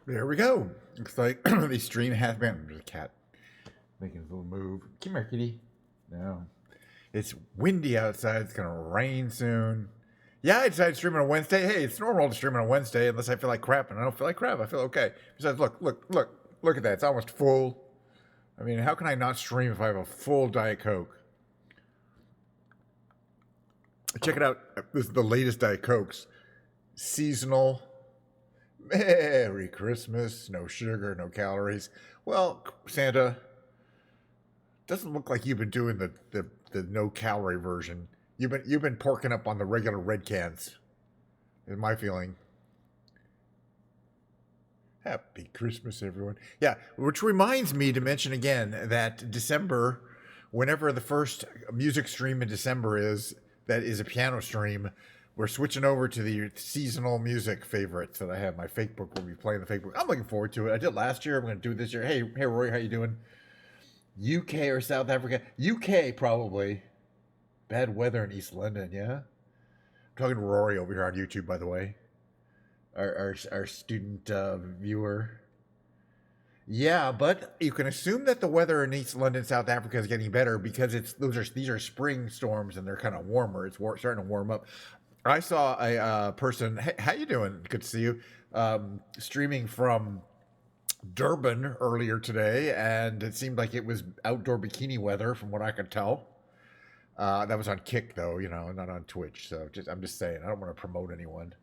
There we go. Looks like the stream has been. There's a cat making his little move. Come here, kitty. No. It's windy outside. It's going to rain soon. Yeah, I decided to stream on a Wednesday. Hey, it's normal to stream on a Wednesday unless I feel like crap, and I don't feel like crap. I feel okay. Besides, look at that. It's almost full. I mean, how can I not stream if I have a full Diet Coke? Check it out. This is the latest Diet Cokes. Seasonal. Merry Christmas. No sugar, no calories. Well, Santa, doesn't look like you've been doing the no calorie version. You've been porking up on the regular red cans. Is my feeling. Happy Christmas, everyone. Yeah, which reminds me to mention again that December, whenever the first music stream in December is, that is a piano stream, we're switching over to the seasonal music favorites that I have. My fake book will be playing the fake book. I'm looking forward to it. I did last year. I'm going to do it this year. Hey, Roy, how you doing? UK or South Africa? UK probably. Bad weather in East London. Yeah. I'm talking to Rory over here on YouTube, by the way. Our student viewer. Yeah, but you can assume that the weather in East London, South Africa, is getting better because these are spring storms and they're kind of warmer. It's starting to warm up. I saw a person. Hey, how you doing? Good to see you. Streaming from Durban earlier today, and it seemed like it was outdoor bikini weather, from what I could tell. That was on Kick, though, not on Twitch. So I'm just saying, I don't want to promote anyone.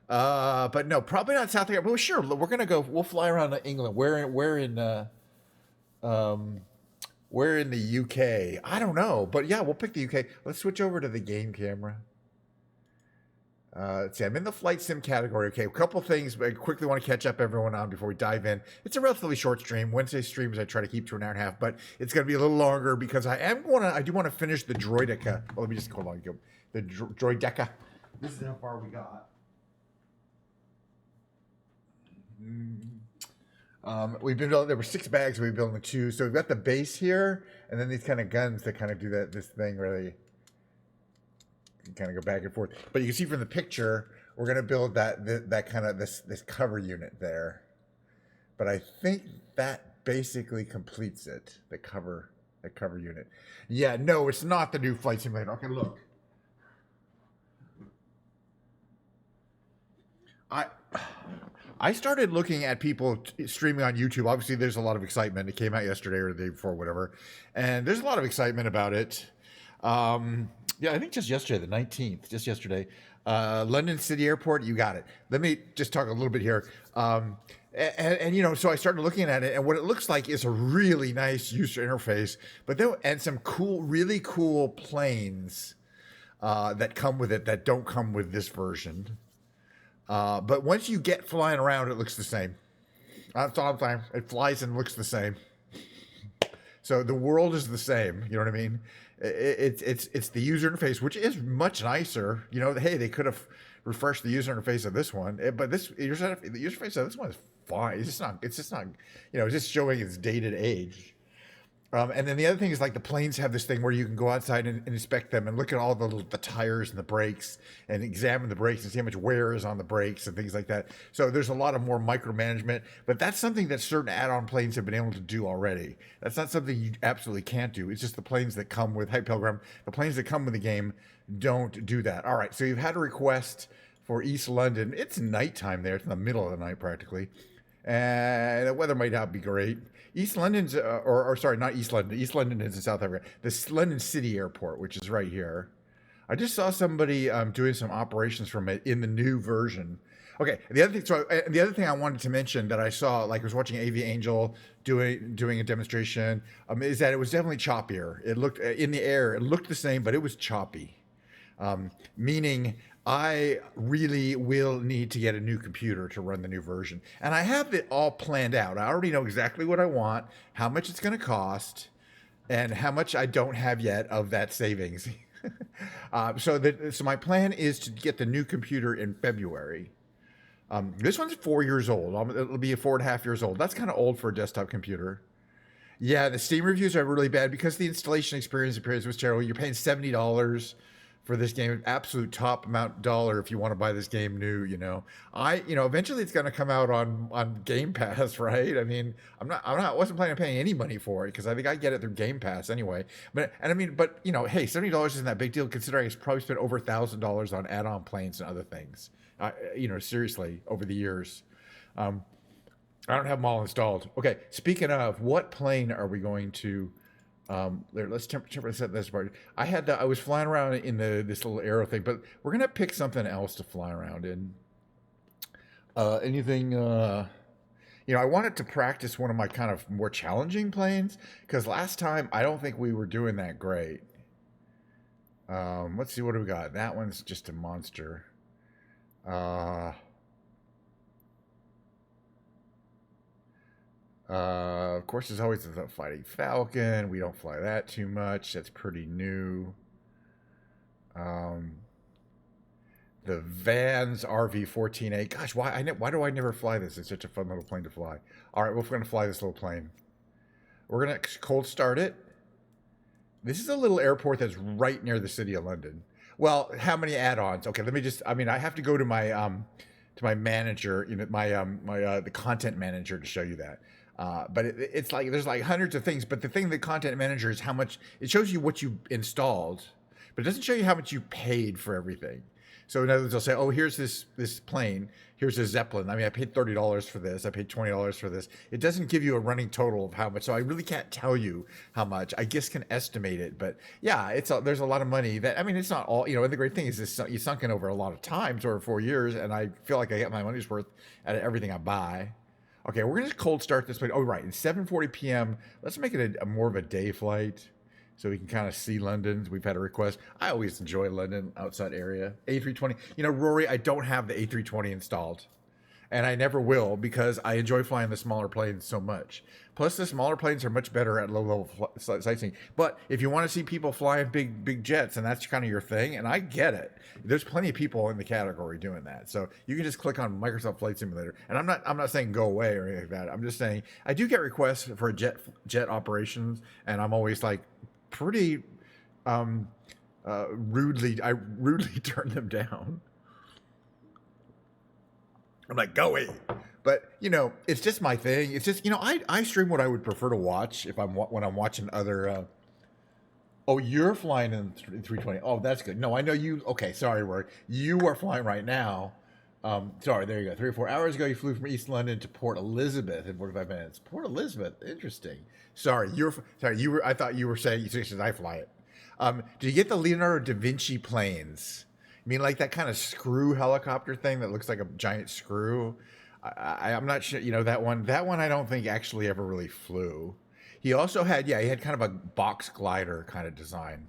But no, probably not South Africa. But sure, we're gonna go. We'll fly around to England. Um, where in the UK? I don't know, but yeah, we'll pick the UK. Let's switch over to the game camera. Let's see, I'm in the flight sim category. Okay, a couple things I quickly want to catch up everyone on before we dive in. It's a relatively short stream. Wednesday streams I try to keep to an hour and a half, but it's going to be a little longer because I do want to finish the Droideka. Well, let me just hold on. The Droideka. This is how far we got. We've been building. There were 6 bags. We've been building 2. So we've got the base here, and then these kind of guns that kind of do this thing where they kind of go back and forth. But you can see from the picture, we're going to build that kind of this cover unit there. But I think that basically completes it. The cover unit. Yeah, no, it's not the new flight simulator. Okay, look. I started looking at people streaming on YouTube. Obviously, there's a lot of excitement. It came out yesterday or the day before, whatever. And there's a lot of excitement about it. Yeah, I think just yesterday, the 19th, just yesterday. London City Airport, you got it. Let me just talk a little bit here. So I started looking at it, and what it looks like is a really nice user interface, and some really cool planes that come with it that don't come with this version. But once you get flying around, it looks the same. That's all I'm saying. It flies and looks the same. So the world is the same. You know what I mean? It's the user interface, which is much nicer. Hey, they could have refreshed the user interface of this one, but the user interface of this one is fine. It's just not. It's just showing its dated age. And then the other thing is, like, the planes have this thing where you can go outside and inspect them and look at all the tires and the brakes and examine the brakes and see how much wear is on the brakes and things like that. So there's a lot of more micromanagement, but that's something that certain add-on planes have been able to do already. That's not something you absolutely can't do. It's just the planes that come with Pilgrim, the planes that come with the game don't do that. All right, so you've had a request for East London. It's nighttime there. It's in the middle of the night practically. And the weather might not be great. East London's, not East London. East London is in South Africa. The London City Airport, which is right here. I just saw somebody doing some operations from it in the new version. Okay, the other thing I wanted to mention that I saw, like I was watching AV Angel doing a demonstration, is that it was definitely choppier. It looked in the air, it looked the same, but it was choppy. Meaning I really will need to get a new computer to run the new version. And I have it all planned out. I already know exactly what I want, how much it's going to cost, and how much I don't have yet of that savings. So my plan is to get the new computer in February. This one's 4 years old. It'll be 4.5 years old. That's kind of old for a desktop computer. Yeah, the Steam reviews are really bad because the installation experience was terrible. You're paying $70 for this game, absolute top amount dollar if you want to buy this game new. Eventually it's going to come out on Game Pass, right? I mean, wasn't planning on paying any money for it because I think I get it through Game Pass anyway. But hey, $70 isn't that big deal considering it's probably spent over $1,000 on add-on planes and other things. Seriously, over the years. I don't have them all installed. Okay, speaking of, what plane are we going to? Let's temporarily set this part. I was flying around in this little arrow thing, but we're gonna pick something else to fly around in. Anything? I wanted to practice one of my kind of more challenging planes because last time I don't think we were doing that great. Let's see, what do we got? That one's just a monster. Of course, there's always the Fighting Falcon. We don't fly that too much. That's pretty new. The Vans RV-14A. Gosh, why do I never fly this? It's such a fun little plane to fly. All right, we're going to fly this little plane. We're going to cold start it. This is a little airport that's right near the city of London. Well, how many add-ons? Okay, I have to go to my manager, the content manager to show you that. But it's like there's like hundreds of things. But the thing, the content manager, is how much it shows you what you installed, but it doesn't show you how much you paid for everything. So in other words, they'll say, "Oh, here's this plane. Here's a Zeppelin. I mean, I paid $30 for this. I paid $20 for this." It doesn't give you a running total of how much. So I really can't tell you how much. I guess can estimate it, but yeah, there's a lot of money. It's not all. And the great thing is this: you sunk in over a lot of times, over 4 years, and I feel like I get my money's worth out of everything I buy. Okay, we're gonna cold start this plane. Oh, right, it's 7:40 p.m. Let's make it a more of a day flight, so we can kind of see London. We've had a request. I always enjoy London outside area. A320. Rory, I don't have the A320 installed, and I never will because I enjoy flying the smaller planes so much. Plus, the smaller planes are much better at low-level sightseeing. But if you want to see people flying big jets, and that's kind of your thing, and I get it, there's plenty of people in the category doing that. So you can just click on Microsoft Flight Simulator, and I'm not saying go away or anything like that. I'm just saying I do get requests for jet operations, and I'm always like pretty rudely turn them down. I'm like, go away. But it's just my thing. It's just I stream what I would prefer to watch when I'm watching other. Oh, you're flying in 320. Oh, that's good. No, I know you. Okay, sorry, Rory. You are flying right now. Sorry, there you go. 3 or 4 hours ago, you flew from East London to Port Elizabeth in 45 minutes. Port Elizabeth, interesting. Sorry, you were. I thought you were saying I fly it. Do you get the Leonardo da Vinci planes? I mean, like that kind of screw helicopter thing that looks like a giant screw. I'm not sure. That one. That one I don't think actually ever really flew. He also had, he had kind of a box glider kind of design.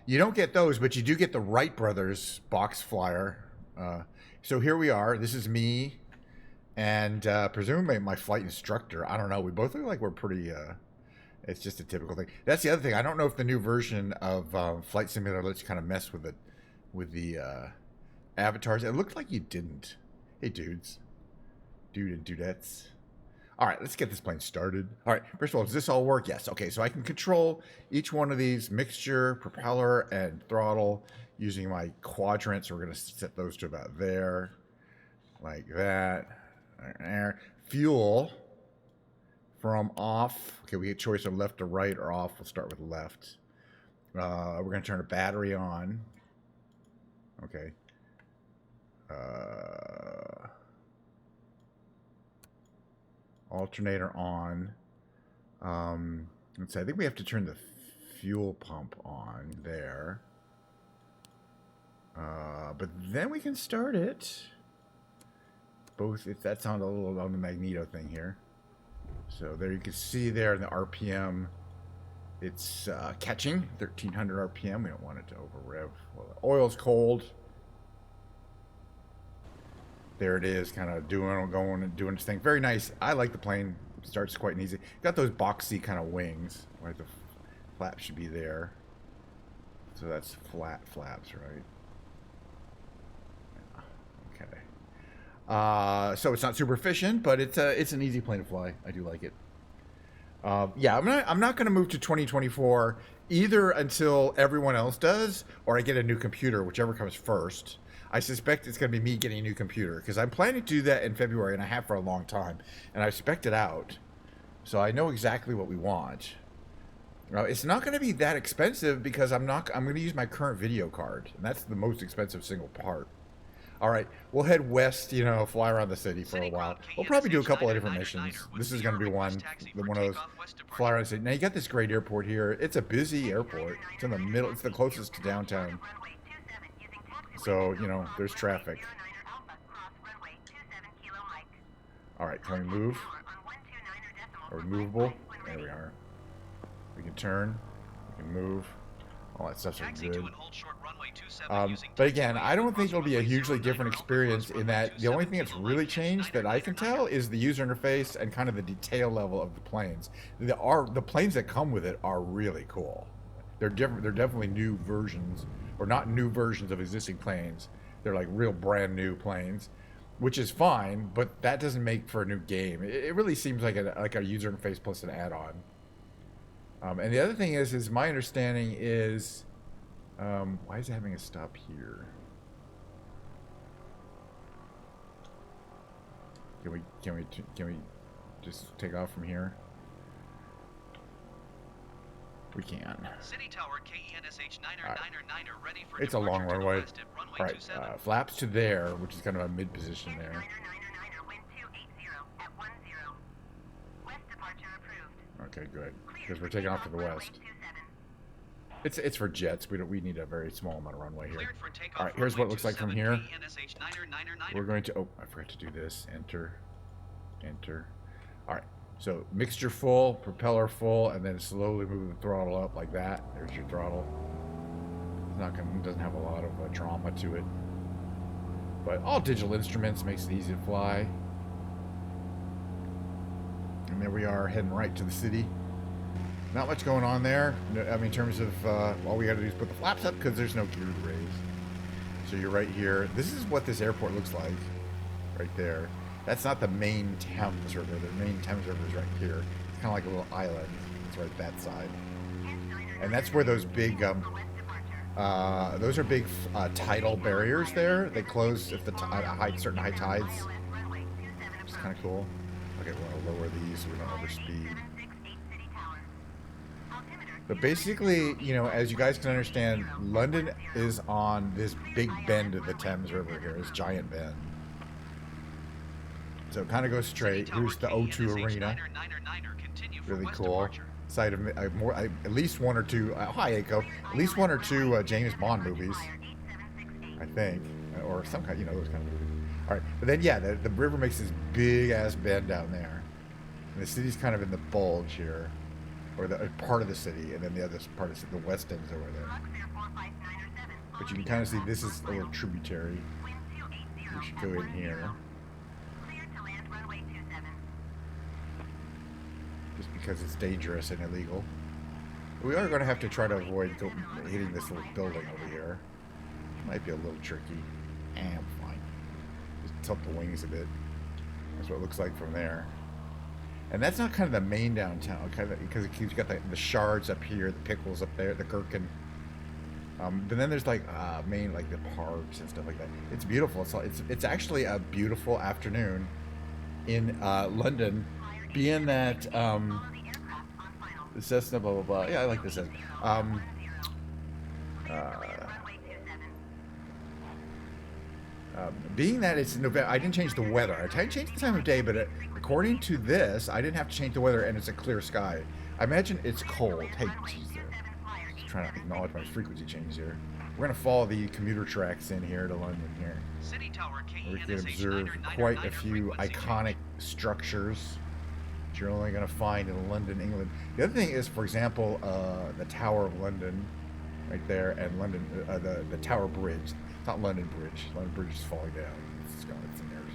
You don't get those, but you do get the Wright brothers box flyer. So here we are. This is me, and presumably my flight instructor. I don't know. We both look like we're pretty. It's just a typical thing. That's the other thing. I don't know if the new version of Flight Simulator lets you kind of mess with the avatars. It looked like you didn't. Hey, dudes, dude and dudettes. All right, let's get this plane started. All right, first of all, does this all work? Yes. Okay, so I can control each one of these: mixture, propeller, and throttle using my quadrants. So we're going to set those to about there, like that. There. Fuel from off. Okay, we get choice of left to right or off. We'll start with left. We're going to turn a battery on. Okay. Alternator on. Let's see, I think we have to turn the fuel pump on there. But then we can start it. Both, if that's on the magneto thing here. So there you can see there in the RPM, it's catching 1300 RPM. We don't want it to over rev. Well, the oil's cold. There it is, kind of doing its thing. Very nice. I like the plane. Starts quite easy. Got those boxy kind of wings. Right, the flap should be there. So that's flat flaps, right? Okay. So it's not super efficient, but it's an easy plane to fly. I do like it. Yeah, I'm not going to move to 2024 either until everyone else does, or I get a new computer, whichever comes first. I suspect it's going to be me getting a new computer because I'm planning to do that in February, and I have for a long time, and I spec'd it out, so I know exactly what we want. It's not going to be that expensive because I'm going to use my current video card, and that's the most expensive single part. All right, we'll head west, fly around the city for a while. We'll probably do a couple of different missions. This is going to be one of those fly around the city. Now, you got this great airport here. It's a busy airport. It's in the middle. It's the closest to downtown. So, there's traffic. All right, can we move? Are we movable? There we are. We can turn. We can move. All that stuff's good. But again, I don't think it'll be a hugely different experience in that the only thing that's really changed that I can tell is the user interface and kind of the detail level of the planes. The planes that come with it are really cool. They're different. They're definitely new versions, or not new versions of existing planes. They're like real brand new planes, which is fine. But that doesn't make for a new game. It really seems like a user interface plus an add-on. And the other thing is my understanding is, why is it having a stop here? Can we just take off from here? We can. City Tower KENSH 999 ready for it's a long runway. All right, flaps to there, which is kind of a mid position there. Okay, good. Because we're taking off to the west. It's for jets. We need a very small amount of runway here. All right, here's what it looks like from here. We're going to, I forgot to do this. Enter. All right, so mixture full, propeller full, and then slowly move the throttle up like that. There's your throttle. It doesn't have a lot of drama to it. But all digital instruments makes it easy to fly. And there we are heading right to the city. Not much going on there. I mean, in terms of all we got to do is put the flaps up because there's no gear to raise. So you're right here. This is what this airport looks like, right there. That's not the main Thames River. The main Thames River is right here. It's kind of like a little island. It's right that side. And that's where those big, those are big tidal barriers there. They close if the certain high tides. It's kind of cool. Okay, we want to lower these so we don't overspeed. But basically, as you guys can understand, London is on this big bend of the Thames River here, this giant bend. So it kind of goes straight. Here's the O2 Arena. Really cool. Site of at least one or two. Hi, Echo. At least one or two James Bond movies, I think, or some kind, those kind of movies. All right, but then yeah, the river makes this big ass bend down there, and the city's kind of in the bulge here, or the part of the city, and then the other part of the west end's over there. But you can kind of see this is a little tributary. We should go in here. Just because it's dangerous and illegal. We are going to have to try to avoid hitting this little building over here. It might be a little tricky. I'm fine. Just tilt the wings a bit. That's what it looks like from there. And that's not kind of the main downtown, kind of, because you've got the shards up here, the pickles up there, the gherkin. But then there's like main, like the parks and stuff like that. It's beautiful. It's actually a beautiful afternoon in London, being that the Cessna, blah blah blah. Yeah, I like the Cessna. Being that it's November, I didn't change the weather. I changed the time of day, but according to this, I didn't have to change the weather, and it's a clear sky. I imagine it's cold. Hey, geez, just trying to acknowledge my frequency change here. We're gonna follow the commuter tracks in here to London here. We can observe quite a few iconic structures that you're only gonna find in London, England. The other thing is, for example, the Tower of London, right there, and London, the Tower Bridge. It's not London Bridge. London Bridge is falling down. It's in there or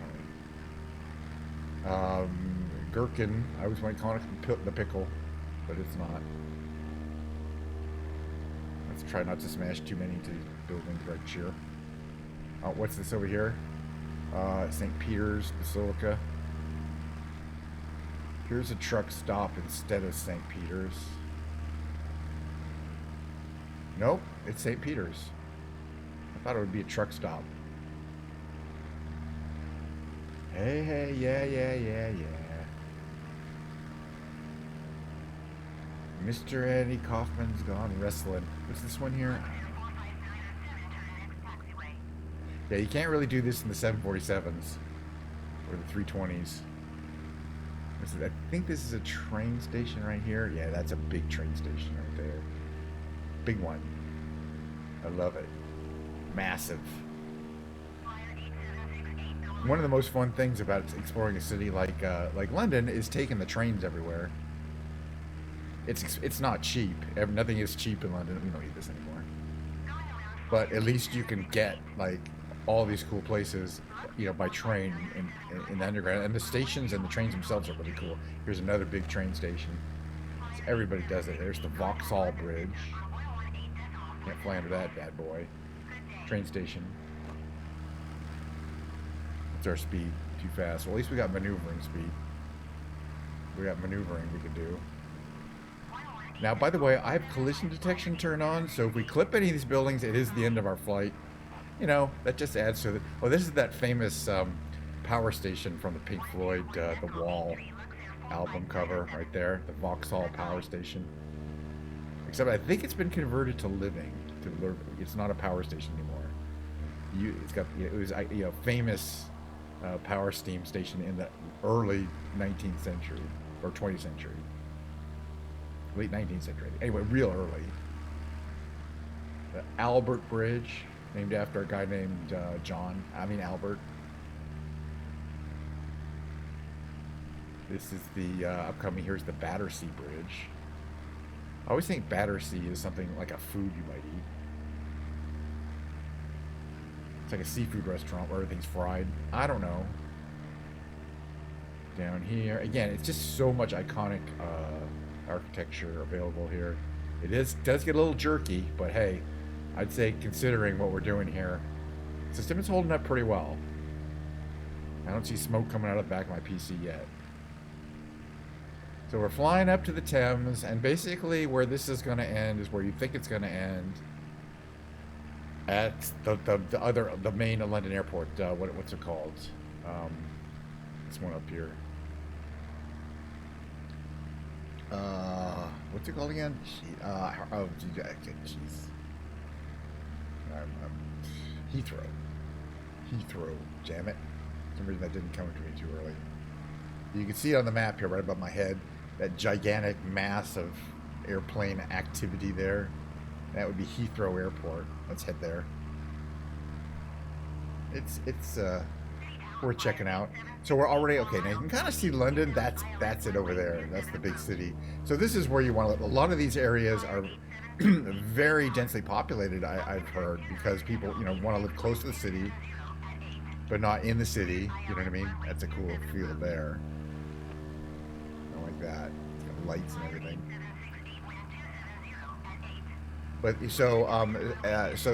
something. Gherkin. I always might call it the pickle, but it's not. Let's try not to smash too many into these buildings right here. What's this over here? St. Peter's Basilica. Here's a truck stop instead of St. Peter's. Nope, it's St. Peter's. I thought it would be a truck stop. Hey, yeah. Mr. Eddie Kaufman's gone wrestling. What's this one here? Yeah, you can't really do this in the 747s or the 320s. I think this is a train station right here. Yeah, that's a big train station right there. Big one. I love it. Massive. One of the most fun things about exploring a city like London is taking the trains everywhere. It's not cheap. Nothing is cheap in London. We don't need this anymore. But at least you can get like all these cool places, you know, by train in the underground. And the stations and the trains themselves are really cool. Here's another big train station. So everybody does it. There's the Vauxhall Bridge. Can't fly under that bad boy. Train station. What's our speed? Too fast. Well, at least we got maneuvering speed. We got maneuvering we can do. Now, by the way, I have collision detection turned on, so if we clip any of these buildings, it is the end of our flight. You know, that just adds to it. Oh, this is that famous power station from the Pink Floyd The Wall album cover right there, the Vauxhall Power Station. Except I think it's been converted to living. It's not a power station anymore. It was famous power steam station in the early 19th century or 20th century. Late 19th century. Anyway, real early. The Albert Bridge, named after a guy named Albert. This is the upcoming, here's the Battersea Bridge. I always think Battersea is something like a food you might eat. It's like a seafood restaurant where everything's fried. I don't know. Down here, again, it's just so much iconic architecture available here. Does get a little jerky, but hey, I'd say considering what we're doing here, the system is holding up pretty well. I don't see smoke coming out of the back of my PC yet. So we're flying up to the Thames, and basically where this is going to end is where you think it's going to end at the main London airport. What's it called? This one up here. What's it called again? Jeez. Heathrow. Damn it. For some reason that didn't come to me too early. You can see it on the map here right above my head. That gigantic mass of airplane activity there. That would be Heathrow Airport. Let's head there. It's worth checking out. So we're already okay. Now you can kind of see London. That's it over there. That's the big city. So this is where you want to live. A lot of these areas are very densely populated. I've heard, because people want to live close to the city, but not in the city. You know what I mean? That's a cool feel there. I like that. It's got lights and everything. But so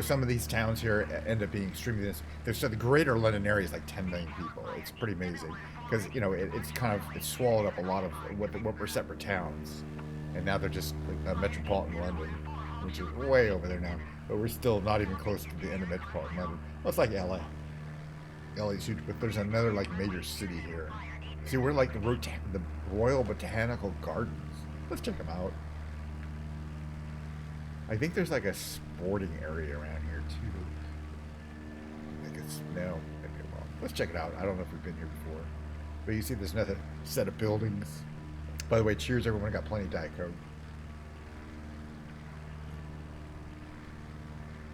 some of these towns here end up being extremely dense. So the greater London area is like 10 million people. It's pretty amazing because it's swallowed up a lot of what were separate towns, and now they're just like metropolitan London, which is way over there now. But we're still not even close to the end of metropolitan London. Well, it's like LA. LA's huge, but there's another like major city here. See, we're like the Royal Botanical Gardens. Let's check them out. I think there's like a sporting area around here too. I think it's no. Okay, well, let's check it out. I don't know if we've been here before, but you see there's another set of buildings. By the way, cheers everyone. I got plenty of Diet Coke.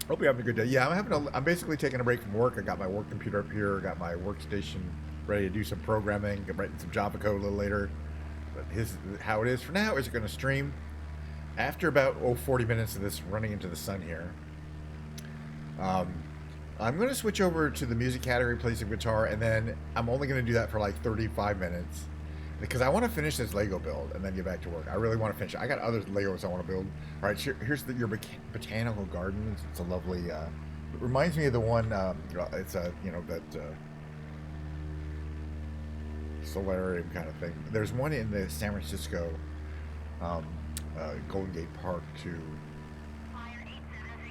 Hope you're having a good day. Yeah, I'm basically taking a break from work. I got my work computer up here. I got my workstation ready to do some programming. I'm writing some Java code a little later. But how it is for now is going to stream. After about 40 minutes of this running into the sun here, I'm going to switch over to the music category, play some guitar, and then I'm only going to do that for like 35 minutes because I want to finish this Lego build and then get back to work. I really want to finish it. I got other Legos I want to build. All right, here's your botanical gardens. It's a lovely. It reminds me of the one. It's solarium kind of thing. There's one in the San Francisco um, Golden Gate Park too.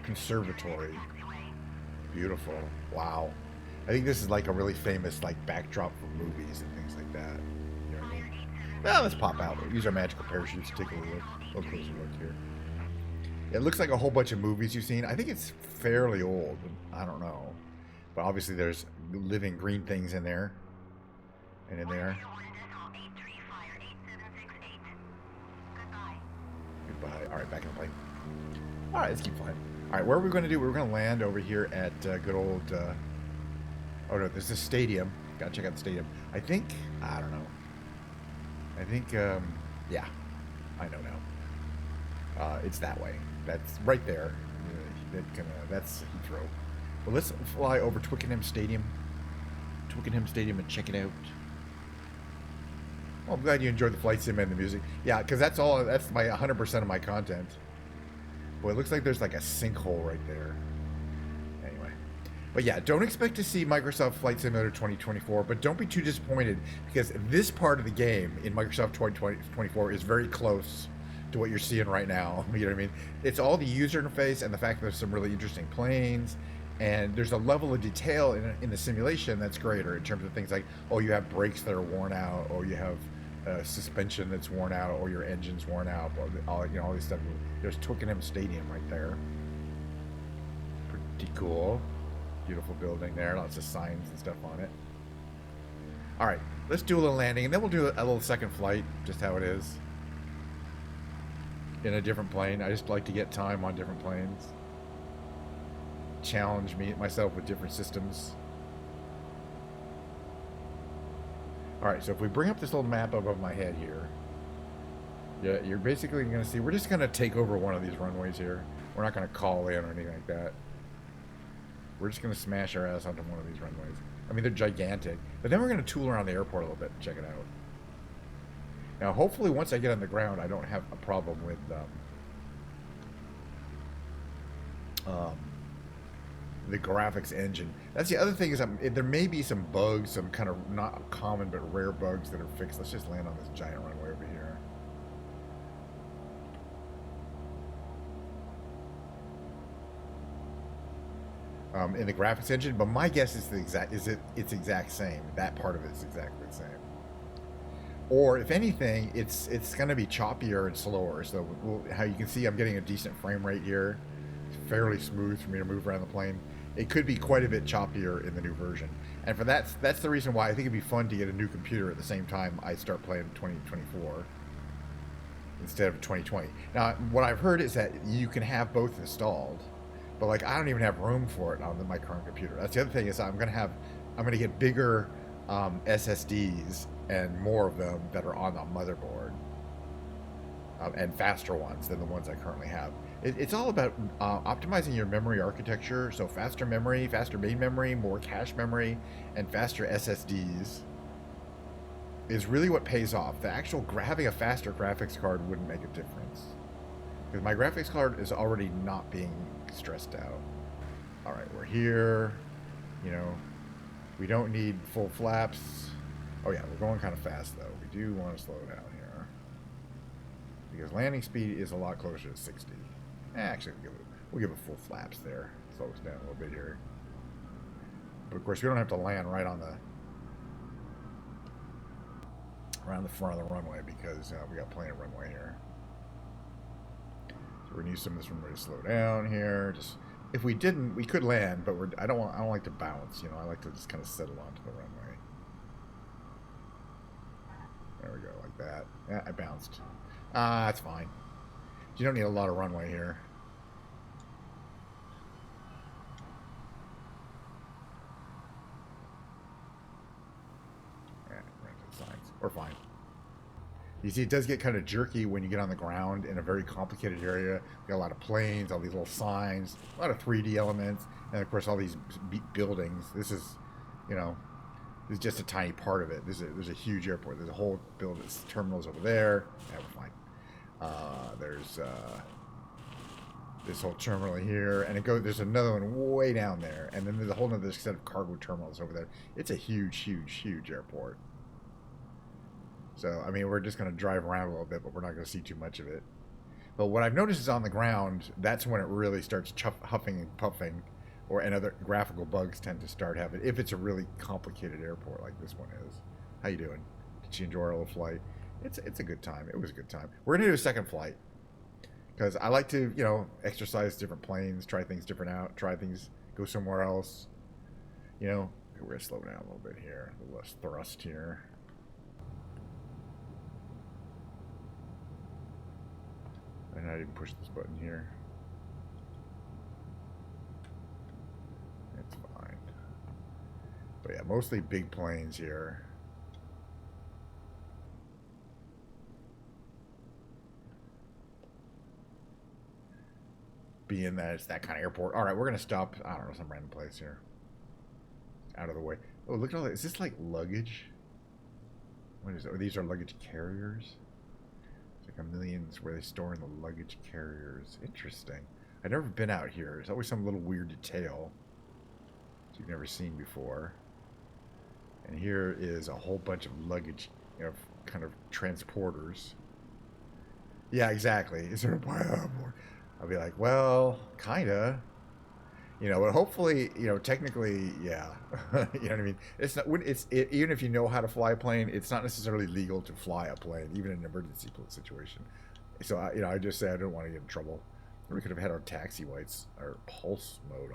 Conservatory. Beautiful. Wow. I think this is like a really famous like backdrop for movies and things like that. You know what I mean? Well, let's pop out. Use our magical parachutes. Take a little closer look here. It looks like a whole bunch of movies you've seen. I think it's fairly old. I don't know. But obviously there's living green things in there. And in there. Goodbye. Alright, back in the plane. Alright, let's keep flying. Alright, what are we going to do? We're going to land over here at good old... oh no, there's a stadium. Gotta check out the stadium. I think... I don't know. I think... yeah. I know now. It's that way. That's right there. That's Heathrow. Well, let's fly over Twickenham Stadium. Twickenham Stadium and check it out. Well, I'm glad you enjoyed the flight sim and the music. Yeah, because that's all. That's my 100% of my content. Boy, it looks like there's like a sinkhole right there. Anyway, but yeah, don't expect to see Microsoft Flight Simulator 2024. But don't be too disappointed because this part of the game in Microsoft 2024 is very close to what you're seeing right now. You know what I mean? It's all the user interface and the fact that there's some really interesting planes. And there's a level of detail in the simulation that's greater in terms of things like, oh, you have brakes that are worn out, or you have suspension that's worn out, or your engine's worn out, or all these stuff. There's Twickenham Stadium right there. Pretty cool. Beautiful building there. Lots of signs and stuff on it. All right, let's do a little landing, and then we'll do a little second flight, just how it is. In a different plane. I just like to get time on different planes. Challenge myself with different systems. Alright, so if we bring up this little map above my head here, yeah, you're basically going to see, we're just going to take over one of these runways here. We're not going to call in or anything like that. We're just going to smash our ass onto one of these runways. I mean, they're gigantic. But then we're going to tool around the airport a little bit and check it out. Now, hopefully, once I get on the ground, I don't have a problem with the graphics engine. That's the other thing is there may be some bugs, some kind of not common but rare bugs that are fixed. Let's just land on this giant runway over here. In the graphics engine, but my guess is it's exact same. That part of it is exactly the same. Or if anything, it's going to be choppier and slower. So how you can see, I'm getting a decent frame rate here. It's fairly smooth for me to move around the plane. It could be quite a bit choppier in the new version. And for that's the reason why I think it'd be fun to get a new computer at the same time I start playing 2024 instead of 2020. Now, what I've heard is that you can have both installed, but like I don't even have room for it on my current computer. That's the other thing is I'm gonna get bigger SSDs and more of them that are on the motherboard, and faster ones than the ones I currently have. It's all about optimizing your memory architecture. So faster memory, faster main memory, more cache memory, and faster SSDs is really what pays off. The actual having a faster graphics card wouldn't make a difference because my graphics card is already not being stressed out. All right, we're here. You know, we don't need full flaps. Oh yeah, we're going kind of fast though. We do want to slow down here because landing speed is a lot closer to 60. Actually, we'll give it full flaps there. Slow us down a little bit here. But of course, we don't have to land right on around the front of the runway because we got plenty of runway here. So we're gonna use some of this runway to slow down here. Just if we didn't, we could land, but I don't like to bounce. You know, I like to just kind of settle onto the runway. There we go, like that. Yeah, I bounced. That's fine. You don't need a lot of runway here. Yeah, signs. We're fine. You see, it does get kind of jerky when you get on the ground in a very complicated area. You got a lot of planes, all these little signs, a lot of 3D elements, and of course all these buildings. This is, you know, this is just a tiny part of it. There's a huge airport. There's a whole building, terminals over there. Yeah, we're fine. There's this whole terminal here, and there's another one way down there, and then there's a whole other set of cargo terminals over there. It's a huge, huge, huge airport. So, I mean, we're just going to drive around a little bit, but we're not going to see too much of it. But what I've noticed is on the ground, that's when it really starts huffing and puffing, and other graphical bugs tend to start having, if it's a really complicated airport like this one is. How you doing? Did you enjoy our little flight? It's a good time. It was a good time. We're going to do a second flight because I like to, exercise different planes, try things different out, try things, go somewhere else. We're going to slow down a little bit here, a little less thrust here. And I didn't push this button here. It's fine. But yeah, mostly big planes here. Being that it's that kind of airport. All right, we're going to stop, I don't know, some random place here. Out of the way. Oh, look at all that. Is this like luggage? What is it? Oh, these are luggage carriers? Like a millions where they store in the luggage carriers. Interesting. I've never been out here. There's always some little weird detail that you've never seen before. And here is a whole bunch of luggage, kind of transporters. Yeah, exactly. Is there a more? I'll be like, well, kinda. But hopefully, technically, yeah. You know what I mean? It's not. Even if you know how to fly a plane, it's not necessarily legal to fly a plane, even in an emergency situation. So, I just say I don't want to get in trouble. Or we could have had our taxi lights, our pulse mode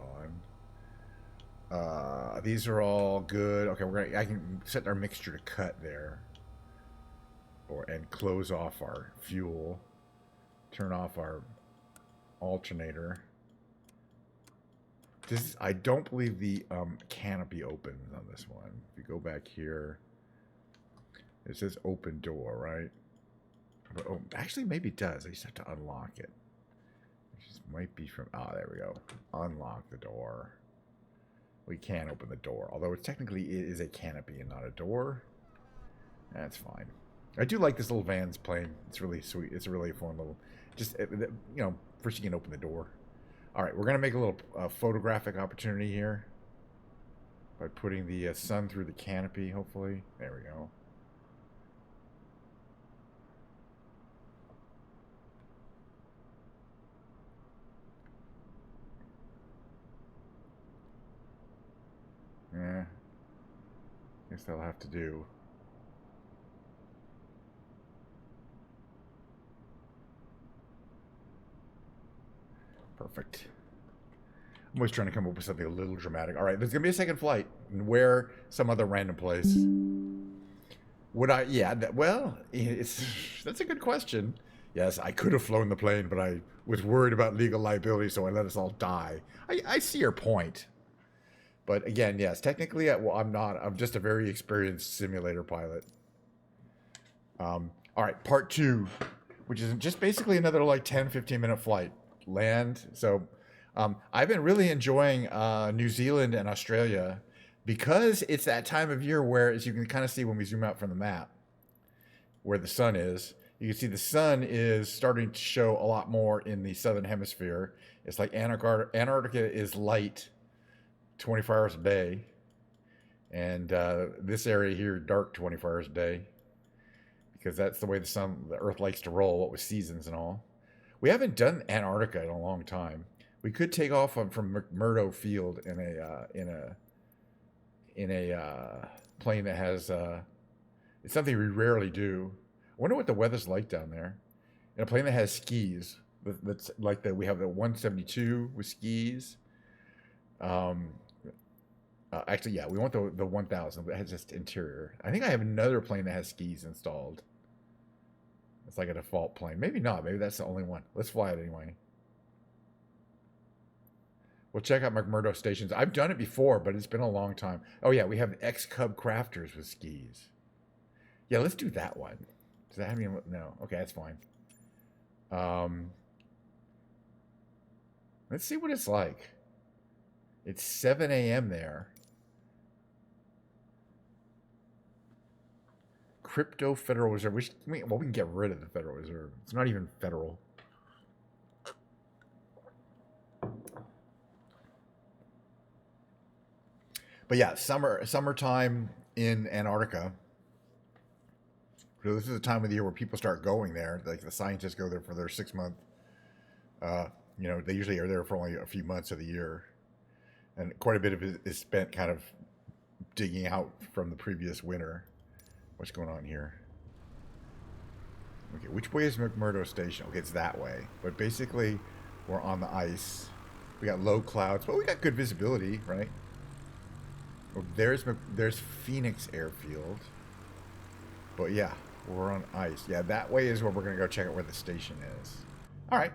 on. These are all good. Okay, I can set our mixture to cut there, and close off our fuel. Turn off our alternator. I don't believe the canopy opens on this one. If you go back here, it says open door, right? But, actually, maybe it does. I just have to unlock it. It just might be from... there we go. Unlock the door. We can open the door. Although it technically is a canopy and not a door. That's fine. I do like this little Vans plane. It's really sweet. It's a really fun little... Just, first you can open the door. All right, we're going to make a little photographic opportunity here by putting the sun through the canopy, hopefully. There we go. Yeah. Guess that'll have to do. Perfect. I'm always trying to come up with something a little dramatic. All right, there's going to be a second flight. And where? Some other random place. Would I? Yeah, that's a good question. Yes, I could have flown the plane, but I was worried about legal liability, so I let us all die. I see your point. But again, yes, technically, I'm not. I'm just a very experienced simulator pilot. All right, part 2, which is just basically another like 10, 15-minute flight. Land. So I've been really enjoying New Zealand and Australia because it's that time of year where, as you can kind of see when we zoom out from the map, where the sun is, you can see the sun is starting to show a lot more in the southern hemisphere. It's like Antarctica is light 24 hours a day, and this area here dark 24 hours a day, because that's the way the Earth likes to roll, what with seasons and all. We haven't done Antarctica in a long time. We could take off from McMurdo Field in a plane that has it's something we rarely do. I wonder what the weather's like down there. In a plane that has skis, that's like we have the 172 with skis. Actually, yeah, we want the 1000 that has just interior. I think I have another plane that has skis installed. It's like a default plane. Maybe not. Maybe that's the only one. Let's fly it anyway. We'll check out McMurdo stations. I've done it before, but it's been a long time. Oh, yeah. We have X-Cub crafters with skis. Yeah, let's do that one. Does that have any... No. Okay, that's fine. Let's see what it's like. It's 7 a.m. there. Crypto Federal Reserve. We can get rid of the Federal Reserve. It's not even federal. But yeah, summertime in Antarctica. So this is the time of the year where people start going there. Like the scientists go there for their 6 month. Uh, they usually are there for only a few months of the year, and quite a bit of it is spent kind of digging out from the previous winter. What's going on here? Okay, which way is McMurdo Station? Okay, it's that way. But basically, we're on the ice. We got low clouds, but we got good visibility, right? Oh, there's Phoenix Airfield. But yeah, we're on ice. Yeah, that way is where we're going to go check out where the station is. All right.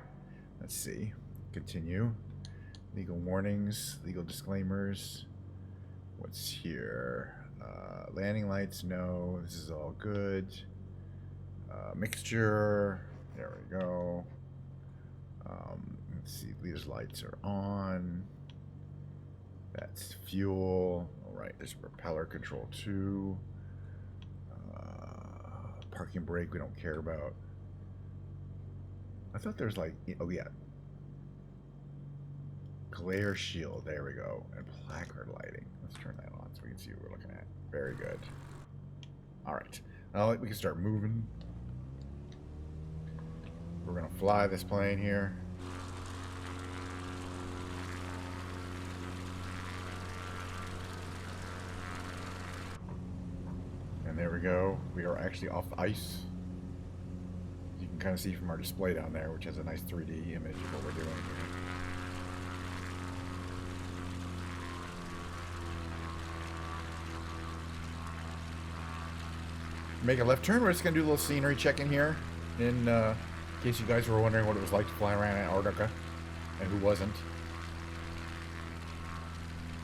Let's see. Continue. Legal warnings, legal disclaimers. What's here? Landing lights, no. This is all good. Mixture. There we go. Let's see. These lights are on. That's fuel. All right. There's propeller control too. Parking brake we don't care about. I thought there's like, oh yeah. Glare shield. There we go. And placard lighting. Let's turn that on so we can see what we're looking at. Very good. All right. Now we can start moving. We're going to fly this plane here. And there we go. We are actually off the ice. You can kind of see from our display down there, which has a nice 3D image of what we're doing here. Make a left turn. We're just going to do a little scenery check in here. In case you guys were wondering what it was like to fly around Antarctica. And who wasn't.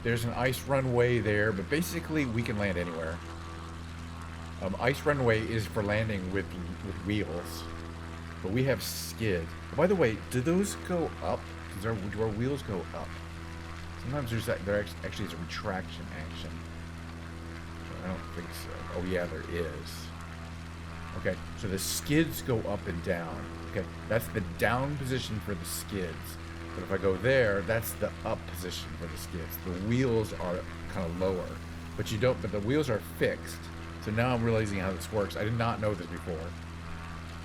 There's an ice runway there, but basically we can land anywhere. Ice runway is for landing with wheels, but we have skid. By the way, do those go up? Do our wheels go up? Sometimes there actually is a retraction action. I don't think so. Oh yeah, there is. Okay, so the skids go up and down. Okay, that's the down position for the skids. But if I go there, that's the up position for the skids. The wheels are kind of lower, but the wheels are fixed. So now I'm realizing how this works. I did not know this before.